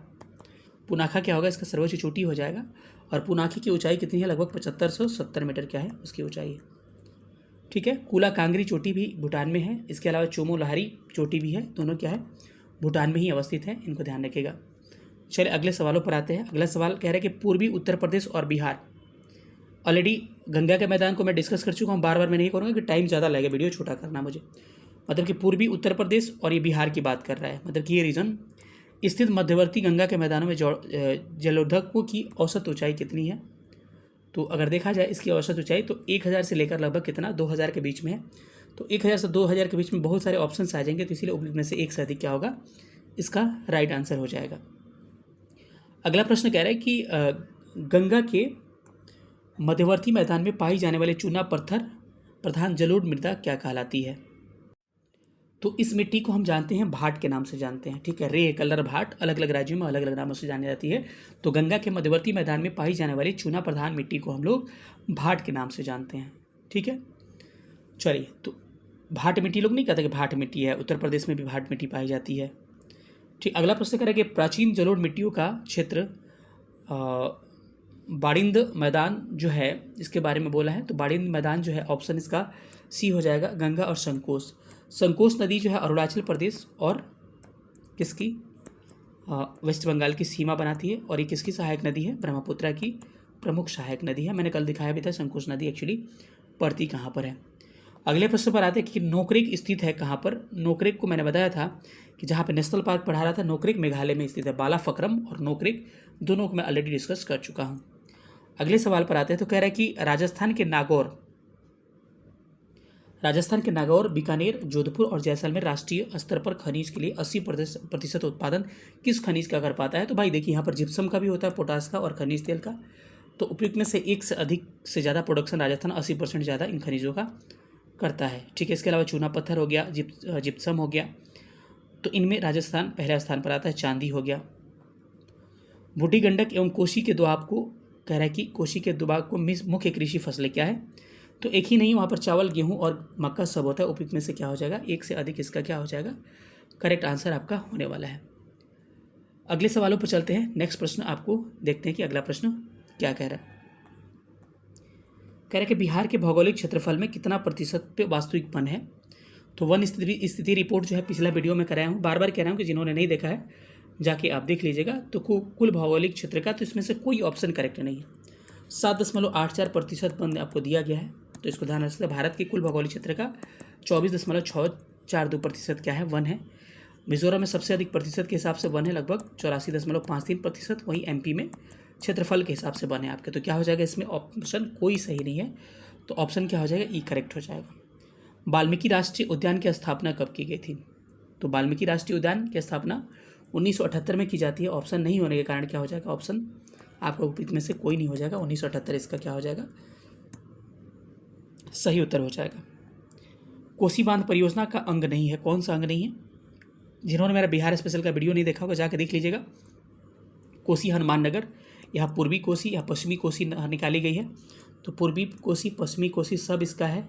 पुनाखा क्या होगा? इसका सर्वोच्च चोटी हो जाएगा। और पुनाखी की ऊंचाई कितनी है? लगभग 7570 मीटर क्या है उसकी ऊंचाई है। ठीक है। कूला कांगरी चोटी भी भूटान में है। इसके अलावा चोमो लहारी चोटी भी है, दोनों क्या है? भूटान में ही अवस्थित है, इनको ध्यान रखिएगा। चलिए अगले सवालों पर आते हैं। अगला सवाल कह रहा है कि पूर्वी उत्तर प्रदेश और बिहार, ऑलरेडी गंगा के मैदान को मैं डिस्कस कर चुका हूँ, बार बार मैं नहीं करूँगा कि टाइम ज़्यादा लगेगा, वीडियो छोटा करना मुझे। मतलब कि पूर्वी उत्तर प्रदेश और ये बिहार की बात कर रहा है, मतलब कि ये रीजन स्थित मध्यवर्ती गंगा के मैदानों में जलोढ़कों की औसत ऊंचाई कितनी है? तो अगर देखा जाए इसकी औसत ऊंचाई तो 1000 से लेकर लगभग कितना 2000 के बीच में है। तो 1000 से 2000 के बीच में बहुत सारे ऑप्शन आ जाएंगे, तो इसीलिए उपयुक्त में से एक से अधिक क्या होगा? इसका राइट आंसर हो जाएगा। अगला प्रश्न कह रहा है कि गंगा के मध्यवर्ती मैदान में पाई जाने वाले चूना पत्थर प्रधान जलोढ़ मृदा क्या कहलाती है? तो इस मिट्टी को हम जानते हैं भाट के नाम से जानते हैं, ठीक है। रे कलर भाट अलग अलग राज्यों में अलग अलग नामों से जानी जाती है। तो गंगा के मध्यवर्ती मैदान में पाई जाने वाली चूना प्रधान मिट्टी को हम लोग भाट के नाम से जानते हैं, ठीक है। चलिए, तो भाट मिट्टी लोग नहीं कहते कि भाट मिट्टी है, उत्तर प्रदेश में भी भाट मिट्टी पाई जाती है, ठीक। अगला प्रश्न करें कि प्राचीन जलोढ़ मिट्टियों का क्षेत्र बाड़िंद मैदान जो है इसके बारे में बोला है। तो बाड़िंद मैदान जो है ऑप्शन इसका सी हो जाएगा, गंगा और संकोश। संकोश नदी जो है अरुणाचल प्रदेश और किसकी वेस्ट बंगाल की सीमा बनाती है, और ये किसकी सहायक नदी है, ब्रह्मपुत्रा की प्रमुख सहायक नदी है। मैंने कल दिखाया भी था संकोश नदी एक्चुअली पड़ती कहाँ पर है। अगले प्रश्न पर आते हैं कि नोकरेक स्थित है कहाँ पर। नोकरेक को मैंने बताया था कि जहाँ पे नेशनल पार्क पढ़ा रहा था, नोकरेक मेघालय में स्थित है। बालाफक्रम और नोकरेक दोनों को मैं ऑलरेडी डिस्कस कर चुका हूँ। अगले सवाल पर आते हैं, तो कह रहा है कि राजस्थान के नागौर, बीकानेर, जोधपुर और जैसलमेर राष्ट्रीय स्तर पर खनिज के लिए 80% उत्पादन किस खनिज का कर पाता है। तो भाई देखिए, यहाँ पर जिप्सम का भी होता है, पोटास का और खनिज तेल का। तो उपयुक्त में से एक से अधिक से ज़्यादा प्रोडक्शन राजस्थान 80% ज़्यादा इन खनिजों का करता है, ठीक है। इसके अलावा चूना पत्थर हो गया, जिप्सम हो गया, तो इनमें राजस्थान पहले स्थान पर आता है। चांदी हो गया। बूढ़ी गंडक एवं कोसी के दोआब को कह रहा है कि कोसी के दोआब को मुख्य कृषि फसलें क्या है। तो एक ही नहीं, वहाँ पर चावल, गेहूँ और मक्का सब होता है। उपयुक्त में से क्या हो जाएगा, एक से अधिक इसका क्या हो जाएगा, करेक्ट आंसर आपका होने वाला है। अगले सवालों पर चलते हैं। नेक्स्ट प्रश्न आपको देखते हैं कि अगला प्रश्न क्या कह रहा है। कह रहा है कि बिहार के भौगोलिक क्षेत्रफल में कितना प्रतिशत पे वास्तविक वन है। तो वन स्थिति रिपोर्ट जो है पिछला वीडियो में कराया हूँ, बार बार कह रहा हूँ कि जिन्होंने नहीं देखा है जाके आप देख लीजिएगा। तो कुल भौगोलिक क्षेत्र का, तो इसमें से कोई ऑप्शन करेक्ट नहीं है। 7.84% वन आपको दिया गया है, तो इसको ध्यान रखिए। भारत के कुल भौगोलिक क्षेत्र का 24.642% क्या है, वन है। मिजोरम में सबसे अधिक प्रतिशत के हिसाब से वन है, लगभग 84.53%। वहीं एमपी में क्षेत्रफल के हिसाब से वन है आपके। तो क्या हो जाएगा इसमें, ऑप्शन कोई सही नहीं है, तो ऑप्शन क्या हो जाएगा, ई करेक्ट हो जाएगा। वाल्मीकि राष्ट्रीय उद्यान की स्थापना कब की गई थी। तो वाल्मीकि राष्ट्रीय उद्यान की स्थापना 1978 में की जाती है। ऑप्शन नहीं होने के कारण क्या हो जाएगा, ऑप्शन आपका उपयुक्त में से कोई नहीं हो जाएगा। 1978 इसका क्या हो जाएगा, सही उत्तर हो जाएगा। कोसी बांध परियोजना का अंग नहीं है, कौन सा अंग नहीं है। जिन्होंने मेरा बिहार स्पेशल का वीडियो नहीं देखा होगा जाकर देख लीजिएगा। कोसी हनुमान नगर, यहाँ पूर्वी कोसी या पश्चिमी कोसी निकाली गई है। तो पूर्वी कोसी, पश्चिमी कोसी सब इसका है।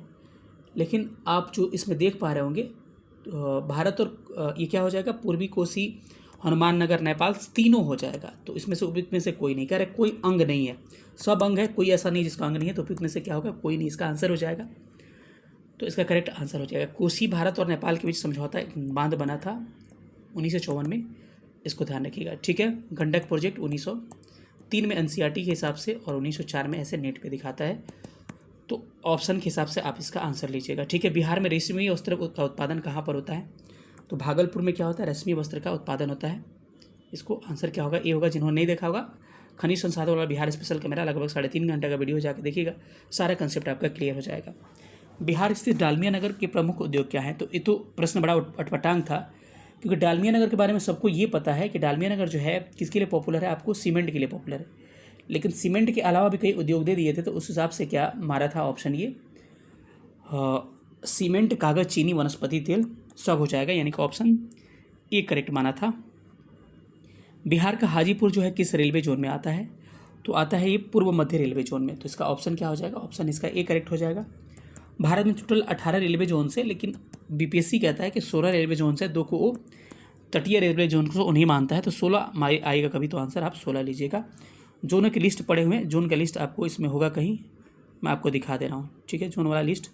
लेकिन आप जो इसमें देख पा रहे होंगे, तो भारत और ये क्या हो जाएगा, पूर्वी कोसी, हनुमान नगर, नेपाल तीनों हो जाएगा। तो इसमें से उपयुक्त में से कोई नहीं, कह रहे कोई अंग नहीं है, सब अंग है, कोई ऐसा नहीं जिसका अंग नहीं है। तो उपयुक्त में से क्या होगा, कोई नहीं, इसका आंसर हो जाएगा। तो इसका करेक्ट आंसर हो जाएगा कोसी। भारत और नेपाल के बीच समझौता बांध बना था 1954 में, इसको ध्यान रखिएगा, ठीक है। गंडक प्रोजेक्ट 1903 में एनसीईआरटी के हिसाब से और 1904 में ऐसे नेट पे दिखाता है। तो ऑप्शन के हिसाब से आप इसका आंसर लीजिएगा, ठीक है। बिहार में रेशमी वस्त्र का उत्पादन कहाँ पर होता है। तो भागलपुर में क्या होता है, रेशमी वस्त्र का उत्पादन होता है। इसको आंसर क्या होगा, ये होगा। जिन्होंने नहीं देखा होगा, खनिज संसाधन वाला बिहार स्पेशल का मेरा लगभग 3.5 घंटे का वीडियो जाकर देखिएगा, सारा कंसेप्ट आपका क्लियर हो जाएगा। बिहार स्थित डालमिया नगर के प्रमुख उद्योग क्या हैं। तो ये तो प्रश्न बड़ा अटपटांग था, क्योंकि डालमिया नगर के बारे में सबको ये पता है कि डालमिया नगर जो है किसके लिए पॉपुलर है, आपको सीमेंट के लिए पॉपुलर है। लेकिन सीमेंट के अलावा भी कई उद्योग दे दिए थे, तो उस हिसाब से क्या मारा था ऑप्शन ये, सीमेंट, कागज़, चीनी, वनस्पति तेल सब हो जाएगा, यानी कि ऑप्शन ए करेक्ट माना था। बिहार का हाजीपुर जो है किस रेलवे जोन में आता है। तो आता है ये पूर्व मध्य रेलवे जोन में। तो इसका ऑप्शन क्या हो जाएगा, ऑप्शन इसका ए करेक्ट हो जाएगा। भारत में टोटल 18 रेलवे जोन से, लेकिन बीपीएससी कहता है कि 16 रेलवे जोन से, 2 को वो तटीय रेलवे जोन को उन्हीं मानता है। तो 16 आएगा कभी, तो आंसर आप 16 लीजिएगा। जोनों की लिस्ट पड़े हुए हैं, जोन का लिस्ट आपको इसमें होगा कहीं, मैं आपको दिखा दे रहा हूँ, ठीक है। जोन वाला लिस्ट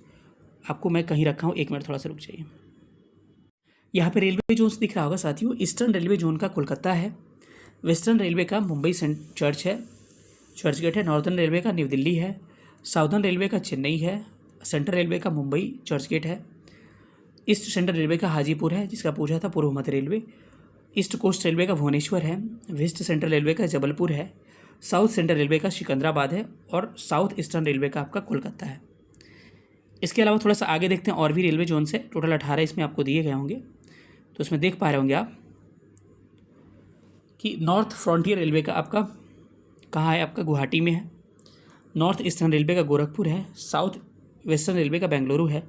आपको मैं कहीं रखा हूँ, 1 मिनट थोड़ा सा रुक जाइए। यहाँ पे रेलवे जोन्स दिख रहा होगा साथियों। ईस्टर्न रेलवे जोन का कोलकाता है, वेस्टर्न रेलवे का मुंबई चर्च गेट है, नॉर्दर्न रेलवे का न्यू दिल्ली है, साउदर्न रेलवे का चेन्नई है, सेंट्रल रेलवे का मुंबई चर्च गेट है, ईस्ट सेंट्रल रेलवे का हाजीपुर है जिसका पूछा था पूर्व मध्य रेलवे, ईस्ट कोस्ट रेलवे का भुवनेश्वर है, वेस्ट सेंट्रल रेलवे का जबलपुर है, साउथ सेंट्रल रेलवे का सिकंदराबाद है और साउथ ईस्टर्न रेलवे का आपका कोलकाता है। इसके अलावा थोड़ा सा आगे देखते हैं और भी रेलवे जोन से, टोटल 18 इसमें आपको दिए गए होंगे। तो इसमें देख पा रहे होंगे आप कि नॉर्थ फ्रंटियर रेलवे का आपका कहाँ है, आपका गुवाहाटी में है, नॉर्थ ईस्टर्न रेलवे का गोरखपुर है, साउथ वेस्टर्न रेलवे का बेंगलुरु है,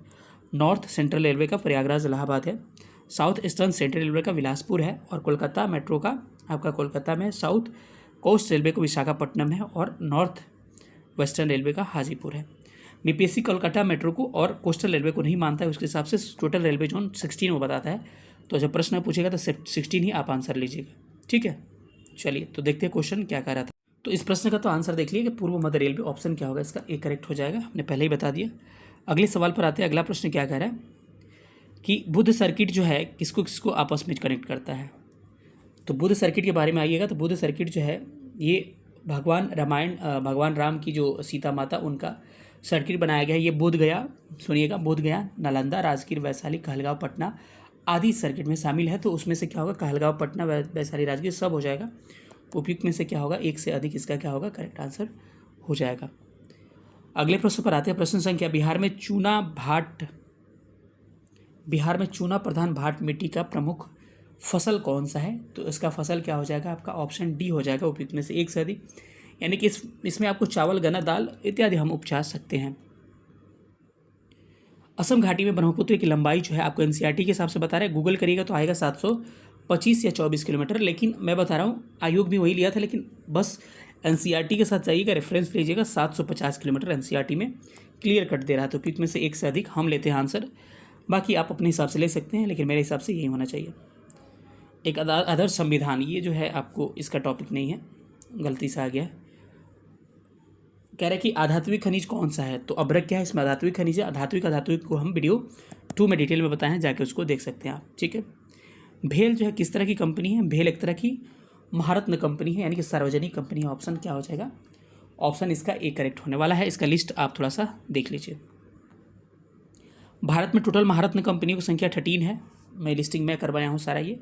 नॉर्थ सेंट्रल रेलवे का प्रयागराज इलाहाबाद है, साउथ ईस्टर्न सेंट्रल रेलवे का बिलासपुर है, और कोलकाता मेट्रो का आपका कोलकाता में है, साउथ कोस्ट रेलवे को विशाखापट्टनम है, और नॉर्थ वेस्टर्न रेलवे का हाजीपुर है। बीपीएससी कोलकाता मेट्रो को और कोस्टल रेलवे को नहीं मानता है, उसके हिसाब से टोटल रेलवे जोन 16 वो बताता है। तो जब प्रश्न पूछेगा तो 16 ही आप आंसर लीजिएगा, ठीक है। चलिए तो देखते हैं क्वेश्चन क्या कह रहा था। तो इस प्रश्न का तो आंसर देख लिए कि पूर्व मध्य रेलवे ऑप्शन क्या होगा, इसका ए करेक्ट हो जाएगा, हमने पहले ही बता दिया। अगले सवाल पर आते हैं। अगला प्रश्न क्या कह रहा है कि बुध सर्किट जो है किसको किसको आपस में कनेक्ट करता है। तो बुध सर्किट के बारे में आइएगा तो बुध सर्किट जो है ये भगवान राम की जो सीता माता उनका सर्किट बनाया गया है। ये बोध गया, सुनिएगा, बोध गया, नालंदा, राजगीर, वैशाली, कहलगांव, पटना आदि सर्किट में शामिल है। तो उसमें से क्या होगा, कहलगांव, पटना, वैशाली, राजगीर सब हो जाएगा। उपयुक्त में से क्या होगा, एक से अधिक, इसका क्या होगा, करेक्ट आंसर हो जाएगा। अगले प्रश्न पर आते हैं। प्रश्न संख्या, बिहार में चूना प्रधान भाट मिट्टी का प्रमुख फसल कौन सा है। तो इसका फसल क्या हो जाएगा, आपका ऑप्शन डी हो जाएगा, उपयुक्त में से एक से अधिक। यानी कि इसमें आपको चावल, गन्ना, दाल इत्यादि हम उपजा सकते हैं। असम घाटी में ब्रह्मपुत्र की लंबाई जो है आपको एनसीईआरटी के हिसाब से बता रहे हैं, गूगल करिएगा तो आएगा 725 या 24 किलोमीटर। लेकिन मैं बता रहा हूँ आयोग भी वही लिया था, लेकिन बस एनसीईआरटी के साथ जाइएगा, रेफरेंस लीजिएगा, 750 किलोमीटर एनसीईआरटी में क्लियर कट दे रहा है। तो उपयुक्त में से एक से अधिक हम लेते हैं आंसर, बाकी आप अपने हिसाब से ले सकते हैं, लेकिन मेरे हिसाब से यही होना चाहिए। एक आदर्श संविधान, ये जो है आपको इसका टॉपिक नहीं है, गलती से आ गया है। कह रहे हैं कि आधात्विक खनिज कौन सा है। तो अभ्रक क्या है, इसमें आधात्विक खनिज है। अधात्विक को हम वीडियो 2 में डिटेल में बताए हैं, जाके उसको देख सकते हैं आप, ठीक है। भेल जो है किस तरह की कंपनी है, भेल एक तरह की महारत्न कंपनी है, यानी कि सार्वजनिक कंपनी है। ऑप्शन क्या हो जाएगा, ऑप्शन इसका ए करेक्ट होने वाला है। इसका लिस्ट आप थोड़ा सा देख लीजिए। भारत में टोटल महारत्न कंपनी की संख्या 13 है, मैं लिस्टिंग में करवाया हूँ सारा ये।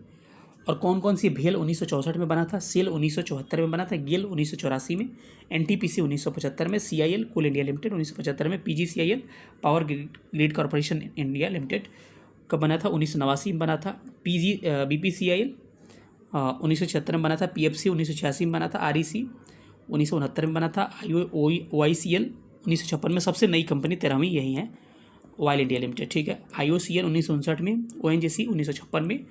और कौन कौन सी, भेल 1964 में बना था, सेल 1974 में बना था, गेल 1984 में, एनटीपीसी 1975 में, सीआईएल कोल इंडिया लिमिटेड 1975 में, PGCIL power grid corporation India limited कब बना था, 1989 में बना था, बीपीसीआईएल 1976 में बना था, पीएफसी 1986 में बना था, आरईसी 1969 में बना था, ओआईसीएल 1956 में, सबसे नई कंपनी 13वीं यही है, ऑयल इंडिया लिमिटेड, ठीक है। आईओसीएल 1959 में, ओएनजीसी 1956 में,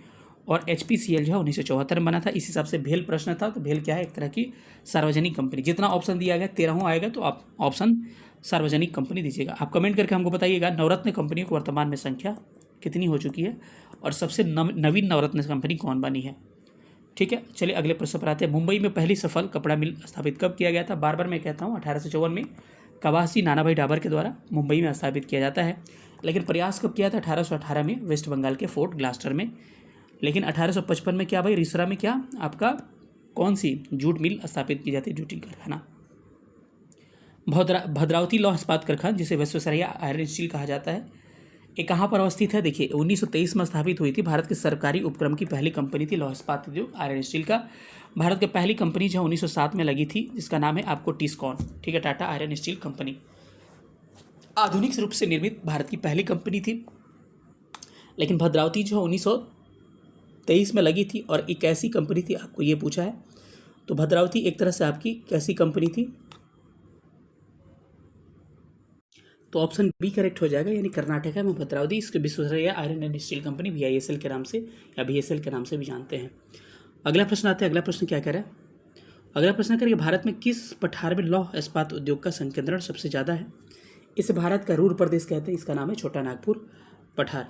और एचपीसीएल जो है 1974 में बना था। इस हिसाब से भेल प्रश्न था, तो भेल क्या है, एक तरह की सार्वजनिक कंपनी। जितना ऑप्शन दिया गया 13 आएगा, तो आप ऑप्शन सार्वजनिक कंपनी दीजिएगा। आप कमेंट करके हमको बताइएगा नवरत्न कंपनियों की वर्तमान में संख्या कितनी हो चुकी है, और सबसे नवीन नवरत्न कंपनी कौन बनी है, ठीक है। चलिए अगले प्रश्न पर आते हैं। मुंबई में पहली सफल कपड़ा मिल स्थापित कब किया गया था। बार बार मैं कहता हूँ 1854 में कवासी नानाभाई डाबर के द्वारा मुंबई में स्थापित किया जाता है। लेकिन प्रयास कब किया था, 1818 में वेस्ट बंगाल के फोर्ट ग्लास्टर में। लेकिन 1855 में क्या भाई, रिसरा में क्या आपका कौन सी जूट मिल स्थापित की जाती है, जूट कारखाना। भद्रावती लौह इस्पात कारखाना, जिसे विश्वेश्वरैया आयरन स्टील कहा जाता है, ये कहाँ पर अवस्थित है। देखिए 1923 में स्थापित हुई थी, भारत के सरकारी उपक्रम की पहली कंपनी थी लौह इस्पात उद्योग आयरन स्टील का। भारत की पहली कंपनी जो 1907 में लगी थी, जिसका नाम है आपको टिस्कॉन, ठीक है, टाटा आयरन स्टील कंपनी। आधुनिक रूप से निर्मित भारत की पहली कंपनी थी। लेकिन भद्रावती जो 1923 में लगी थी, और एक ऐसी कंपनी थी, आपको ये पूछा है। तो भद्रावती एक तरह से आपकी कैसी कंपनी थी, तो ऑप्शन बी करेक्ट हो जाएगा, यानी कर्नाटका में भद्रावती, इसके Visvesvaraya iron and steel company VISL के नाम से या VSL के नाम से भी जानते हैं। अगला प्रश्न आता है। अगला प्रश्न क्या कह रहा है, अगला प्रश्न करेंगे भारत में किस पठार में लौह इस्पात उद्योग का संकेंद्रण सबसे ज़्यादा है। इसे भारत का रूर प्रदेश कहते हैं, इसका नाम है छोटा नागपुर पठार।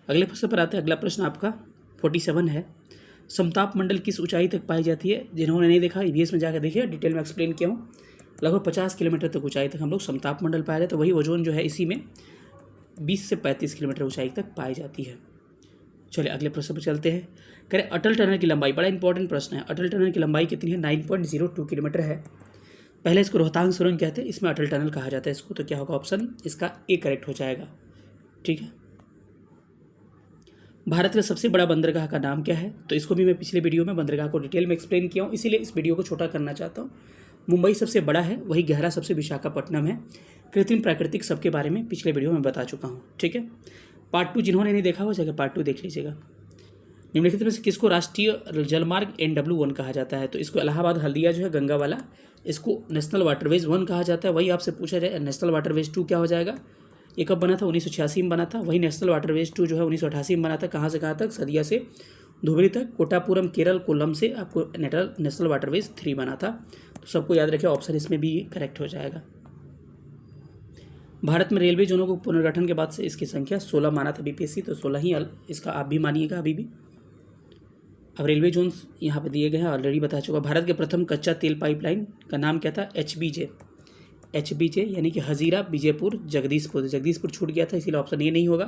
अगले प्रश्न पर आते हैं। अगला प्रश्न आपका 47 है। समताप मंडल किस ऊंचाई तक पाई जाती है। जिन्होंने नहीं देखा EVS में जाकर देखिए, डिटेल में एक्सप्लेन किया हूँ। लगभग 50 किलोमीटर तक ऊंचाई तक हम लोग समताप मंडल पाया जाता है। वही ओजोन जो है इसी में 20 से 35 किलोमीटर ऊंचाई तक पाई जाती है। चलिए अगले प्रश्न पर चलते हैं। करें अटल टनल की लंबाई, बड़ा इंपॉर्टेंट प्रश्न है। अटल टनल की लंबाई कितनी है, 9.02 किलोमीटर है। पहले इसको रोहतांग सुरंग कहते हैं, इसमें अटल टनल कहा जाता है इसको। तो क्या होगा, ऑप्शन इसका ए करेक्ट हो जाएगा, ठीक है। भारत का सबसे बड़ा बंदरगाह का नाम क्या है। तो इसको भी मैं पिछले वीडियो में बंदरगाह को डिटेल में एक्सप्लेन किया हूँ, इसीलिए इस वीडियो को छोटा करना चाहता हूँ। मुंबई सबसे बड़ा है, वही गहरा सबसे विशाखापट्टनम है। कृत्रिम प्राकृतिक सबके बारे में पिछले वीडियो में बता चुका हूँ, ठीक है। पार्ट 2 जिन्होंने नहीं देखा हो जगह पार्ट 2 देख लीजिएगा। निम्नलिखित में से किसको राष्ट्रीय जलमार्ग NW1 कहा जाता है। तो इसको इलाहाबाद हल्दिया जो है गंगा वाला, इसको नेशनल वाटरवेज 1 कहा जाता है। वही आपसे पूछा जाए नेशनल वाटरवेज 2 क्या हो जाएगा, ये कब बना था? 1986 में बना था। वही नेशनल वाटरवेज 2 जो है 1988 में बना था। कहाँ से कहाँ तक? सदिया से धुबरी तक, कोटापुरम केरल कोल्लम से आपको नेशनल वाटरवेज 3 बना था। तो सबको याद रखें, ऑप्शन इसमें भी करेक्ट हो जाएगा। भारत में रेलवे जोनों को पुनर्गठन के बाद से इसकी संख्या 16 माना था बीपीएससी, तो 16 ही इसका आप भी मानिएगा अभी भी। अब रेलवे जोन्स यहाँ पे दिए गए हैं, ऑलरेडी बता चुका। भारत के प्रथम कच्चा तेल पाइपलाइन का नाम क्या था? एचबीजे यानी कि हजीरा बीजेपुर जगदीशपुर। जगदीशपुर छूट गया था, इसीलिए ऑप्शन ए नहीं होगा,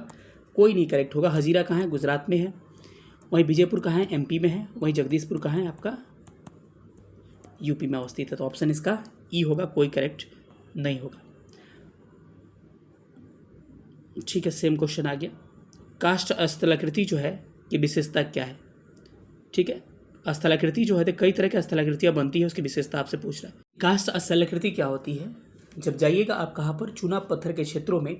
कोई नहीं करेक्ट होगा। हजीरा कहाँ है? गुजरात में है। वहीं बीजेपुर कहाँ है? एमपी में है। वहीं जगदीशपुर कहाँ है? आपका यूपी में अवस्थित है। तो ऑप्शन इसका ई होगा, कोई करेक्ट नहीं होगा। ठीक है, सेम क्वेश्चन आ गया। काष्ठ स्थलाकृति जो है की विशेषता क्या है? ठीक है, स्थलाकृति जो है तो कई तरह की स्थलाकृतियाँ बनती है, उसकी विशेषता आपसे पूछ रहा है। काष्ठ स्थलाकृति क्या होती है? जब जाइएगा आप कहाँ पर, चूना पत्थर के क्षेत्रों में,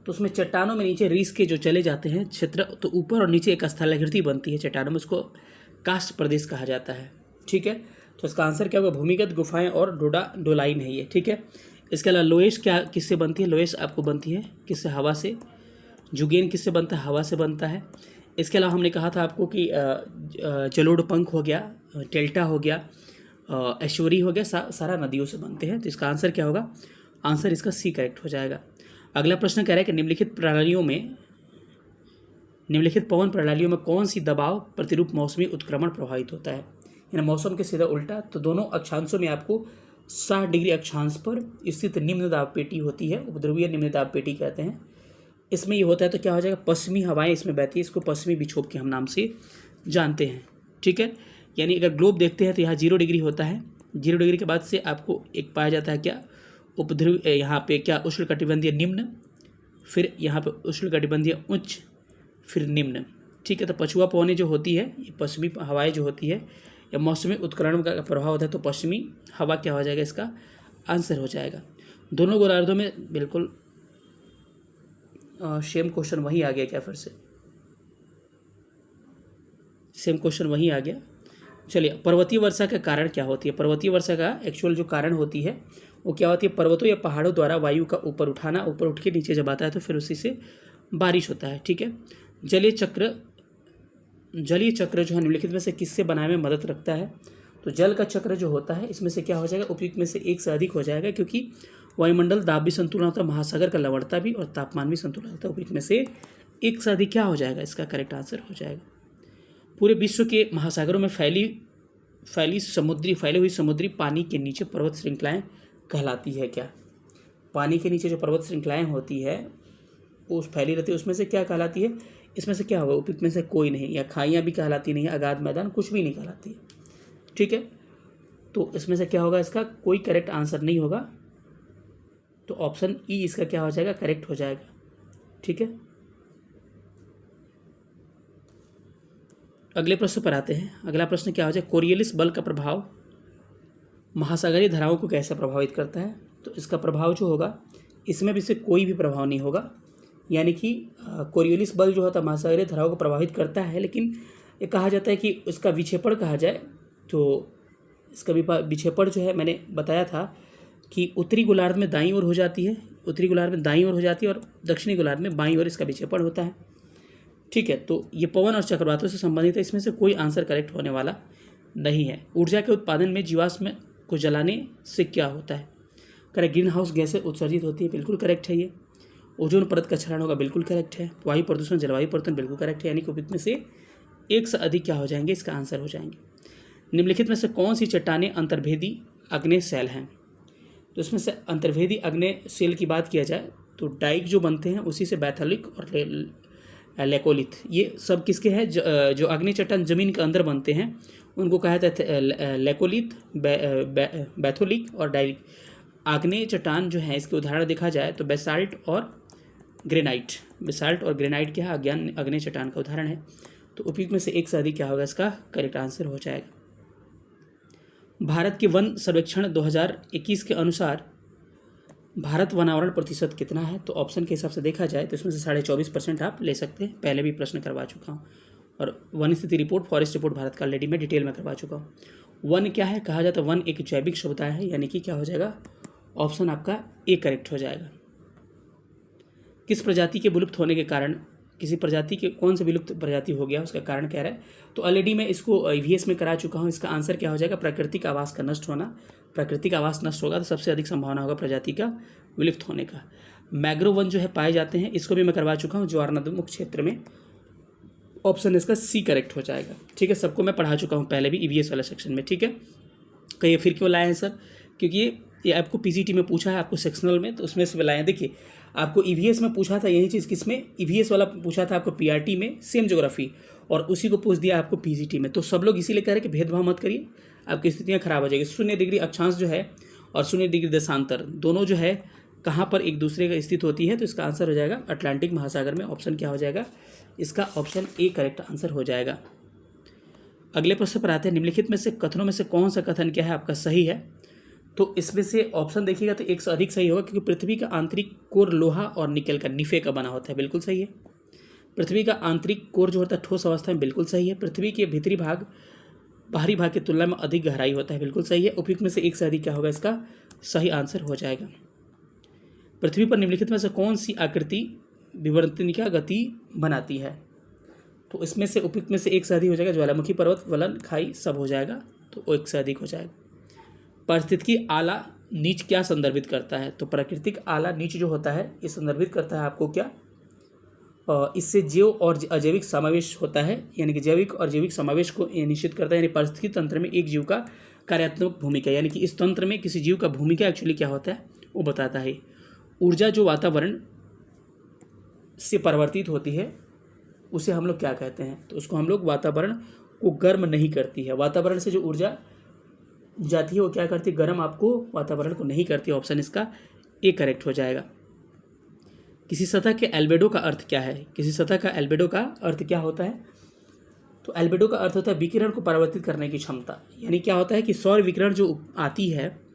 तो उसमें चट्टानों में नीचे रीस के जो चले जाते हैं क्षेत्र, तो ऊपर और नीचे एक स्थलाकृति बनती है चट्टानों में, उसको काष्ठ प्रदेश कहा जाता है। ठीक है, तो इसका आंसर क्या होगा? भूमिगत गुफाएं और डोलाइन है ये। ठीक है, इसके अलावा लोएश क्या किससे बनती है? लोएश आपको बनती है किससे? हवा से। जुगेन किससे बनता है? हवा से बनता है। इसके अलावा हमने कहा था आपको कि जलोढ़ पंख हो गया, डेल्टा हो गया, ऐश्वरी हो गया, सारा नदियों से बनते हैं। तो इसका आंसर क्या होगा? आंसर इसका सी करेक्ट हो जाएगा। अगला प्रश्न कह रहा है कि निम्नलिखित पवन प्रणालियों में कौन सी दबाव प्रतिरूप मौसमी उत्क्रमण प्रभावित होता है? यानी मौसम के सीधा उल्टा, तो दोनों अक्षांशों में आपको 60 डिग्री अक्षांश पर स्थित निम्न दाब पेटी होती है, उपध्रुवीय निम्न दाब पेटी कहते हैं। इसमें ये होता है तो क्या हो जाएगा? पश्चिमी हवाएं इसमें बहती है, इसको पश्चिमी विक्षोभ के हम नाम से जानते हैं। ठीक है, यानी अगर ग्लोब देखते हैं तो यहाँ 0 डिग्री होता है। 0 डिग्री के बाद से आपको एक पाया जाता है क्या? उपध्रुव, यहाँ पे क्या? उष्णकटिबंधीय निम्न, फिर यहाँ पे उष्णकटिबंधीय उच्च, फिर निम्न। ठीक है, तो पछुआ पवनें जो होती है, ये पश्चिमी हवाएं जो होती है, या मौसमी उत्करण का प्रभाव होता है, तो पश्चिमी हवा क्या हो जाएगा? इसका आंसर हो जाएगा। दोनों गोलार्धों में बिल्कुल सेम क्वेश्चन वही आ गया क्या? फिर से सेम क्वेश्चन वही आ गया। चलिए, पर्वतीय वर्षा का कारण क्या होती है? पर्वतीय वर्षा का एक्चुअल जो कारण होती है वो क्या होती है? पर्वतों या पहाड़ों द्वारा वायु का ऊपर उठाना, ऊपर उठ के नीचे जब आता है तो फिर उसी से बारिश होता है। ठीक है, जलीय चक्र जो है निम्नलिखित में से किससे बनाने में मदद रखता है? तो जल का चक्र जो होता है इसमें से क्या हो जाएगा? उपयुक्त में से एक से अधिक हो जाएगा, क्योंकि वायुमंडल दाब भी संतुलन होता है, महासागर का लवणता भी, और तापमान भी संतुलन होता है। उपयुक्त में से एक से अधिक क्या हो जाएगा? इसका करेक्ट आंसर हो जाएगा। पूरे विश्व के महासागरों में फैली हुई समुद्री पानी के नीचे पर्वत श्रृंखलाएं कहलाती है क्या? पानी के नीचे जो पर्वत श्रृंखलाएं होती है वो फैली रहती है, उसमें से क्या कहलाती है? इसमें से क्या होगा? उपयुक्त में से कोई नहीं, या खाइयाँ भी कहलाती नहीं है, अगाध मैदान कुछ भी नहीं कहलाती है। ठीक है, तो इसमें से क्या होगा? इसका कोई करेक्ट आंसर नहीं होगा, तो ऑप्शन ई इसका क्या हो जाएगा? करेक्ट हो जाएगा। ठीक है, अगले प्रश्न पर आते हैं। अगला प्रश्न क्या हो जाए? कोरियलिस बल का प्रभाव महासागरीय धाराओं को कैसे प्रभावित करता है? तो इसका प्रभाव जो होगा इसमें भी से कोई भी प्रभाव नहीं होगा, यानी कि कोरियलिस बल जो होता है महासागरीय धाराओं को प्रभावित करता है, लेकिन ये कहा जाता है कि उसका विक्षेपण कहा जाए तो इसका विक्षेपण जो है मैंने बताया था कि उत्तरी गोलार्ध में दाईं ओर हो जाती है, और दक्षिणी गोलार्ध में बाईं ओर इसका विक्षेपण होता है। ठीक है, तो ये पवन और चक्रवातों से संबंधित है, इसमें से कोई आंसर करेक्ट होने वाला नहीं है। ऊर्जा के उत्पादन में जीवाश्म को जलाने से क्या होता है? करेक्ट, ग्रीन हाउस गैसें उत्सर्जित होती है, बिल्कुल करेक्ट है ये। ओजोन परत का क्षरण होगा, बिल्कुल करेक्ट है। वायु प्रदूषण, जलवायु परिवर्तन, बिल्कुल करेक्ट है, यानी कि उपयुक्त में से एक से अधिक क्या हो जाएंगे? इसका आंसर हो जाएंगे। निम्नलिखित में से कौन सी चट्टानें अंतर्भेदी अग्नेय शैल हैं? तो इसमें से अंतर्भेदी अग्नेय शैल की बात किया जाए तो डाइक जो बनते हैं उसी से बैथोलिक और लेकोलिथ, ये सब किसके हैं? जो अग्नि चट्टान जमीन के अंदर बनते हैं उनको कहा जाता है लेकोलिथ, बैथोलिक और डाइक। आग्नेय चट्टान जो है इसके उदाहरण देखा जाए तो बेसाल्ट और ग्रेनाइट क्या है? अग्नेय चट्टान का उदाहरण है। तो उपयुक्त में से एक से अधिक क्या होगा? इसका करेक्ट आंसर हो जाएगा। भारत के वन सर्वेक्षण 2021 के अनुसार भारत वनावरण प्रतिशत कितना है? तो ऑप्शन के हिसाब से देखा जाए तो इसमें से 24.5% आप ले सकते हैं, पहले भी प्रश्न करवा चुका हूँ। और वन स्थिति रिपोर्ट, फॉरेस्ट रिपोर्ट भारत का ऑलरेडी मैं डिटेल में करवा चुका हूँ। वन क्या है? कहा जाता है वन एक जैविक समुदाय है, यानी कि क्या हो जाएगा? ऑप्शन आपका ए करेक्ट हो जाएगा। किस प्रजाति के विलुप्त होने के कारण, किसी प्रजाति के कौन सा विलुप्त प्रजाति हो गया उसका कारण कह रहा है। तो ऑलरेडी मैं इसको ईवीएस में करा चुका हूँ। इसका आंसर क्या हो जाएगा, प्राकृतिक आवास का नष्ट होना। प्राकृतिक आवास नष्ट होगा तो सबसे अधिक संभावना होगा प्रजाति का विलुप्त होने का। मैंग्रोव वन जो है पाए जाते हैं, इसको भी मैं करवा चुका हूँ ज्वारनदमुख क्षेत्र में। ऑप्शन इसका सी करेक्ट हो जाएगा। ठीक है, सबको मैं पढ़ा चुका हूँ पहले भी ईवीएस वाला सेक्शन में। ठीक है, कहिए फिर क्यों लाए हैं सर, क्योंकि ये आपको पीजीटी में पूछा है, आपको सेक्शनल में, तो उसमें से लाए हैं। देखिए आपको ईवीएस में पूछा था यही चीज़, किसमें, ईवीएस वाला पूछा था आपको पीआरटी में, सेम ज्योग्राफी, और उसी को पूछ दिया आपको पीजीटी में। तो सब लोग इसीलिए कह रहे हैं कि भेदभाव मत करिए, आपकी स्थितियाँ खराब हो जाएगी। 0 डिग्री अक्षांश जो है और 0 डिग्री देशांतर दोनों जो है कहाँ पर एक दूसरे का स्थित होती है, तो इसका आंसर हो जाएगा अटलांटिक महासागर में। ऑप्शन क्या हो जाएगा इसका, ऑप्शन ए करेक्ट आंसर हो जाएगा। अगले प्रश्न पर आते हैं, निम्नलिखित में से कथनों में से कौन सा कथन क्या है आपका सही है। तो इसमें से ऑप्शन देखिएगा तो एक से अधिक सही होगा, क्योंकि पृथ्वी का आंतरिक कोर लोहा और निकल का, निफे का बना होता है, बिल्कुल सही है। पृथ्वी का आंतरिक कोर जो होता है ठोस अवस्था में, बिल्कुल सही है। पृथ्वी के भीतरी भाग बाहरी भाग की तुलना में अधिक गहराई होता है, बिल्कुल सही है। उपयुक्त में से एक से अधिक क्या होगा इसका सही आंसर हो जाएगा। पृथ्वी पर निम्नलिखित में से कौन सी आकृति विवर्तनिका गति बनाती है, तो इसमें से उपयुक्त में से एक से अधिक हो जाएगा। ज्वालामुखी पर्वत, वलन, खाई सब हो जाएगा, तो एक से अधिक हो जाएगा। पारिस्थितिकी आला नीच क्या संदर्भित करता है, तो प्राकृतिक आला नीच जो होता है ये संदर्भित करता है आपको क्या, इससे जैव और अजैविक समावेश होता है, यानी कि जैविक और जैविक समावेश को निश्चित करता है। यानी पारिस्थितिकी तंत्र में एक जीव का कार्यात्मक भूमिका, यानी कि इस तंत्र में किसी जीव का भूमिका एक्चुअली क्या होता है वो बताता है। ऊर्जा जो वातावरण से परिवर्तित होती है उसे हम लोग क्या कहते हैं, तो उसको हम लोग वातावरण को गर्म नहीं करती है। वातावरण से जो ऊर्जा जाती है वो क्या करती है, गर्म आपको वातावरण को नहीं करती। ऑप्शन इसका ए करेक्ट हो जाएगा। किसी सतह के एल्बेडो का अर्थ क्या है, किसी सतह का एल्बेडो का अर्थ क्या होता है, तो एल्बेडो का अर्थ होता है विकिरण को परावर्तित करने की क्षमता। यानी क्या होता है कि सौर विकिरण जो आती है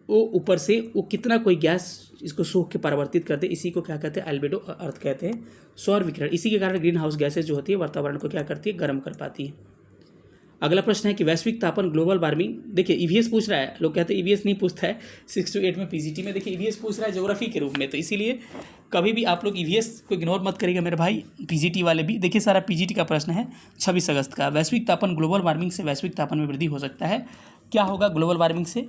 वो ऊपर से वो कितना कोई गैस इसको सोख के परावर्तित करते, इसी को क्या कहते हैं एल्बेडो अर्थ कहते हैं, सौर विकिरण। इसी के कारण ग्रीन हाउस गैसेज जो होती है वातावरण को क्या करती है, गर्म कर पाती है। अगला प्रश्न है कि वैश्विक तापन ग्लोबल वार्मिंग, देखिए ईवीएस पूछ रहा है, लोग कहते हैं ईवीएस नहीं पूछता है 6 to 8 में पीजीटी में, देखिए ईवीएस पूछ रहा है ज्योग्राफी के रूप में, तो इसीलिए कभी भी आप लोग ईवीएस को इग्नोर मत करिएगा मेरे भाई। पीजीटी वाले भी देखिए, सारा पीजीटी का प्रश्न है 26 अगस्त का। वैश्विक तापन ग्लोबल वार्मिंग से वैश्विक तापन में वृद्धि हो सकता है, क्या होगा ग्लोबल वार्मिंग से,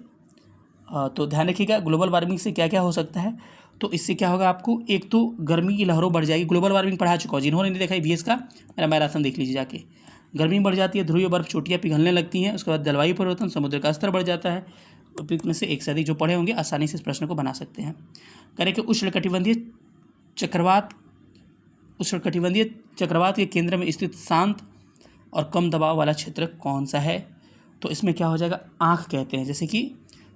तो ध्यान रखिएगा ग्लोबल वार्मिंग से क्या क्या हो सकता है। तो इससे क्या होगा आपको, एक तो गर्मी की लहरों बढ़ जाएगी, ग्लोबल वार्मिंग पढ़ा चुका हूँ, जिन्होंने नहीं देखा ईवीएस का मेरा मैराथन देख लीजिए जाके। गर्मी बढ़ जाती है, ध्रुवीय बर्फ चोटियाँ पिघलने लगती हैं, उसके बाद जलवायु परिवर्तन, समुद्र का स्तर बढ़ जाता है। उपयुक्त में से एक से अधिक जो पढ़े होंगे आसानी से इस प्रश्न को बना सकते हैं। करें कि उष्णकटिबंधीय चक्रवात के केंद्र में स्थित शांत और कम दबाव वाला क्षेत्र कौन सा है, तो इसमें क्या हो जाएगा, आँख कहते हैं, जैसे कि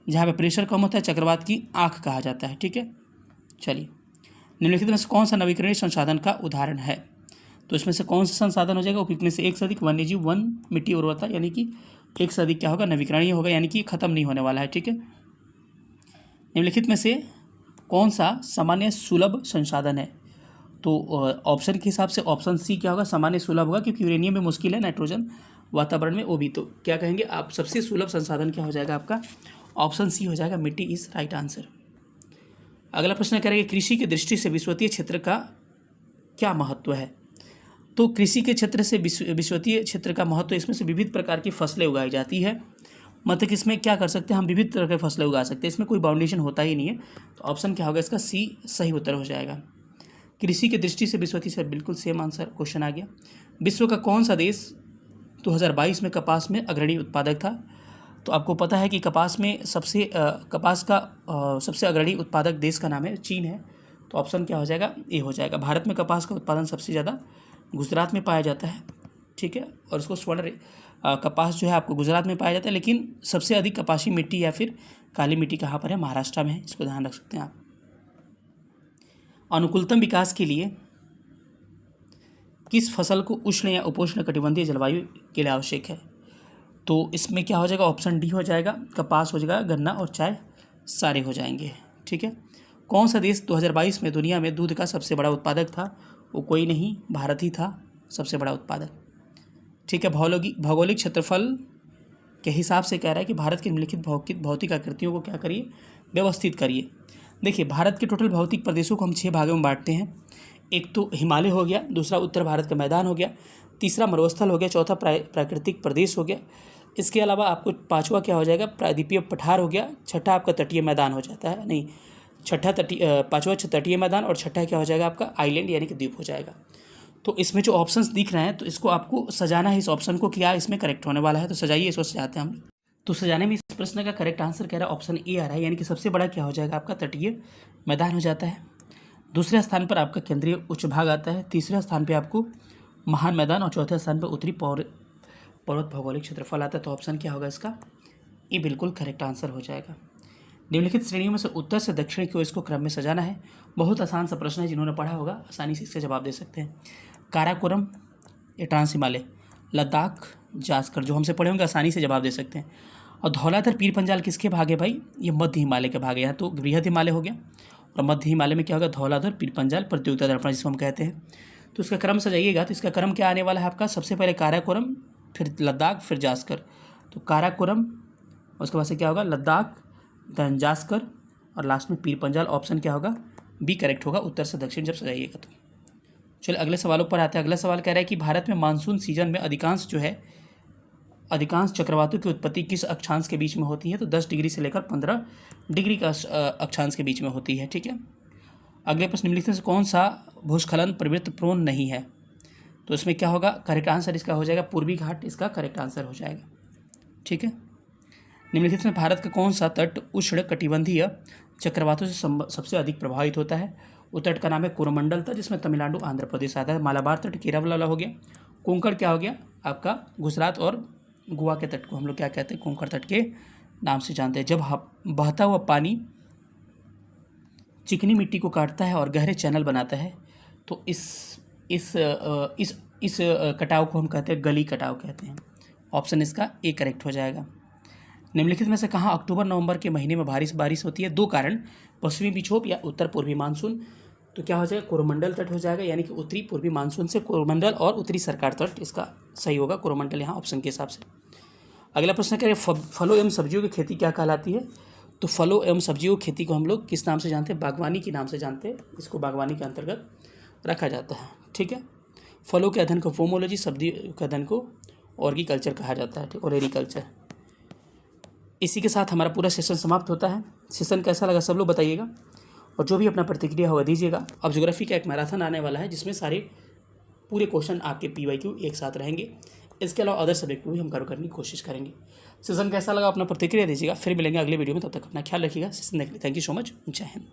जहाँ पे प्रेशर कम होता है चक्रवात की आँख कहा जाता है। ठीक है, चलिए निम्नलिखित में से कौन सा नवीकरणीय संसाधन का उदाहरण है, तो इसमें से कौन सा संसाधन हो जाएगा, उपयुक्त में से एक से अधिक वन्यजीव, वन, मिट्टी, उर्वरता, यानी कि एक से अधिक क्या होगा नवीकरणीय होगा, यानी कि खत्म नहीं होने वाला है। ठीक है, निम्नलिखित में से कौन सा सामान्य सुलभ संसाधन है, तो ऑप्शन के हिसाब से ऑप्शन सी क्या होगा, सामान्य सुलभ होगा, क्योंकि यूरेनियम में मुश्किल है, नाइट्रोजन वातावरण में वो भी, तो क्या कहेंगे आप, सबसे सुलभ संसाधन क्या हो जाएगा आपका, ऑप्शन सी हो जाएगा, मिट्टी इज राइट आंसर। अगला प्रश्न करेंगे कृषि की दृष्टि से विश्वतीय क्षेत्र का क्या महत्व है, तो कृषि के क्षेत्र से विश्वतीय क्षेत्र का महत्व, इसमें से विविध प्रकार की फसलें उगाई जाती है, मतलब इसमें क्या कर सकते हैं हम, विविध तरह के फसलें उगा सकते हैं, इसमें कोई बाउंडेशन होता ही नहीं है, तो ऑप्शन क्या होगा इसका सी सही उत्तर हो जाएगा। कृषि की दृष्टि से विश्वतीय से बिल्कुल सेम आंसर क्वेश्चन आ गया। विश्व का कौन सा देश 2022 में कपास में अग्रणी उत्पादक था, तो आपको पता है कि कपास में कपास का सबसे अग्रणी उत्पादक देश का नाम है चीन है, तो ऑप्शन क्या हो जाएगा, ए हो जाएगा। भारत में कपास का उत्पादन सबसे ज़्यादा गुजरात में पाया जाता है। ठीक है, और इसको स्वर्ण कपास जो है आपको गुजरात में पाया जाता है, लेकिन सबसे अधिक कपासी मिट्टी या फिर काली मिट्टी कहाँ पर है, महाराष्ट्र में है, इसको ध्यान रख सकते हैं आप। अनुकूलतम विकास के लिए किस फसल को उष्ण या उपोष्ण कटिबंधीय जलवायु के लिए आवश्यक है, तो इसमें क्या हो जाएगा, ऑप्शन डी हो जाएगा, कपास हो जाएगा, गन्ना और चाय सारे हो जाएंगे। ठीक है, कौन सा देश 2022 में दुनिया में दूध का सबसे बड़ा उत्पादक था, वो कोई नहीं, भारत ही था सबसे बड़ा उत्पादक। ठीक है, भौगोलिक क्षेत्रफल के हिसाब से कह रहा है कि भारत की निम्नलिखित भौतिक आकृतियों को क्या करिए, व्यवस्थित करिए। देखिए, भारत के टोटल भौतिक प्रदेशों को हम 6 भागों में बांटते हैं। एक तो हिमालय हो गया, दूसरा उत्तर भारत का मैदान हो गया, तीसरा मरुस्थल हो गया, चौथा प्राकृतिक प्रदेश हो गया। इसके अलावा आपको पाँचवा क्या हो जाएगा, प्रायद्वीपीय पठार हो गया, छठा आपका तटीय मैदान हो जाता है, नहीं पाँचवा तटीय मैदान, और छठा क्या हो जाएगा आपका आइलैंड यानी कि द्वीप हो जाएगा। तो इसमें जो ऑप्शंस दिख रहे हैं तो इसको आपको सजाना है, इस ऑप्शन को क्या इसमें करेक्ट होने वाला है, तो सजाइए, इसको सजाते हैं हम। तो सजाने में इस प्रश्न का करेक्ट आंसर कह रहा है ऑप्शन ए आ रहा है, यानी कि सबसे बड़ा क्या हो जाएगा आपका तटीय मैदान हो जाता है। दूसरे स्थान पर आपका केंद्रीय उच्च भाग आता है, तीसरे स्थान पर आपको महान मैदान, और चौथे स्थान पर उत्तरी पर्वत भौगोलिक क्षेत्रफल आता है। तो ऑप्शन क्या होगा इसका, ये बिल्कुल करेक्ट आंसर हो जाएगा। निम्नलिखित श्रेणियों में से उत्तर से दक्षिण की ओर इसको क्रम में सजाना है। बहुत आसान सा प्रश्न है, जिन्होंने पढ़ा होगा आसानी से इसका जवाब दे सकते हैं। काराकोरम, ये ट्रांस हिमालय, लद्दाख, जास्कर, जो हमसे पढ़े होंगे आसानी से जवाब दे सकते हैं। और धौलाधर पीर पंजाल किसके भाग है भाई, ये मध्य हिमालय के भाग है। यहाँ तो बृहद हिमालय हो गया, और मध्य हिमालय में क्या होगा, धौलाधर पीर पंजाल प्रतियोगिता दर्पण जिसको हम कहते हैं। तो इसका क्रम सजाइएगा, तो इसका क्रम क्या आने वाला है आपका, सबसे पहले काराकोरम, फिर लद्दाख, फिर जास्कर। तो काराकोरम, उसके बाद से क्या होगा, लद्दाख, देन जास्कर, और लास्ट में पीर पंजाल। ऑप्शन क्या होगा, बी करेक्ट होगा, उत्तर से दक्षिण जब सजाइएगा तो। चलिए अगले सवालों पर आते हैं। अगला सवाल कह रहा है कि भारत में मानसून सीजन में अधिकांश चक्रवातों की उत्पत्ति किस अक्षांश के बीच में होती है, तो 10 डिग्री से लेकर 15 डिग्री का अक्षांश के बीच में होती है। ठीक है। अगले प्रश्न, निम्नलिखित में से कौन सा भूस्खलन प्रवृत्ति प्रोन नहीं है, तो इसमें क्या होगा, करेक्ट आंसर इसका हो जाएगा पूर्वी घाट, इसका करेक्ट आंसर हो जाएगा। ठीक है। निम्नलिखित में भारत का कौन सा तट उष्ण कटिबंधीय चक्रवातों से सबसे अधिक प्रभावित होता है, वो तट का नाम है कोरोमंडल तट, जिसमें तमिलनाडु आंध्र प्रदेश आता है। मालाबार तट केरल वाला हो गया। कोंकण क्या हो गया आपका, गुजरात और गोवा के तट को हम लोग क्या कहते हैं, कोंकण तट के नाम से जानते हैं। जब बहता हुआ पानी चिकनी मिट्टी को काटता है और गहरे चैनल बनाता है, तो इस कटाव को हम कहते हैं गली कटाव कहते हैं। ऑप्शन इसका ए करेक्ट हो जाएगा। निम्नलिखित में से कहाँ अक्टूबर नवंबर के महीने में बारिश होती है, दो कारण, पश्चिमी विक्षोभ या उत्तर पूर्वी मानसून। तो क्या हो जाएगा, कोरोमंडल तट हो जाएगा, यानी कि उत्तरी पूर्वी मानसून से कोरोमंडल और उत्तरी सरकार तट, इसका सही होगा कोरोमंडल यहाँ ऑप्शन के हिसाब से। अगला प्रश्न करें, फलों एवं सब्जियों की खेती क्या कहलाती है, तो फलों एवं सब्जियों की खेती को हम लोग किस नाम से जानते हैं, बागवानी के नाम से जानते हैं, इसको बागवानी के अंतर्गत रखा जाता है। ठीक है। फलों के अध्ययन को फोमोलॉजी, सब्जी के अध्ययन को ऑर्गिकल्चर कहा जाता है, और एग्रीकल्चर। इसी के साथ हमारा पूरा सेशन समाप्त होता है। सेशन कैसा लगा सब लोग बताइएगा, और जो भी अपना प्रतिक्रिया होगा दीजिएगा। अब ज्योग्राफी का एक मैराथन आने वाला है, जिसमें सारे पूरे क्वेश्चन आपके PYQ एक साथ रहेंगे। इसके अलावा अदर सब्जेक्ट को भी हम कवर करने की कोशिश करेंगे। सेशन कैसा लगा अपना प्रतिक्रिया दीजिएगा। फिर मिलेंगे अगले वीडियो में, तब तक अपना ख्याल रखिएगा। सेशन देखने थैंक यू सो मच। जय हिंद।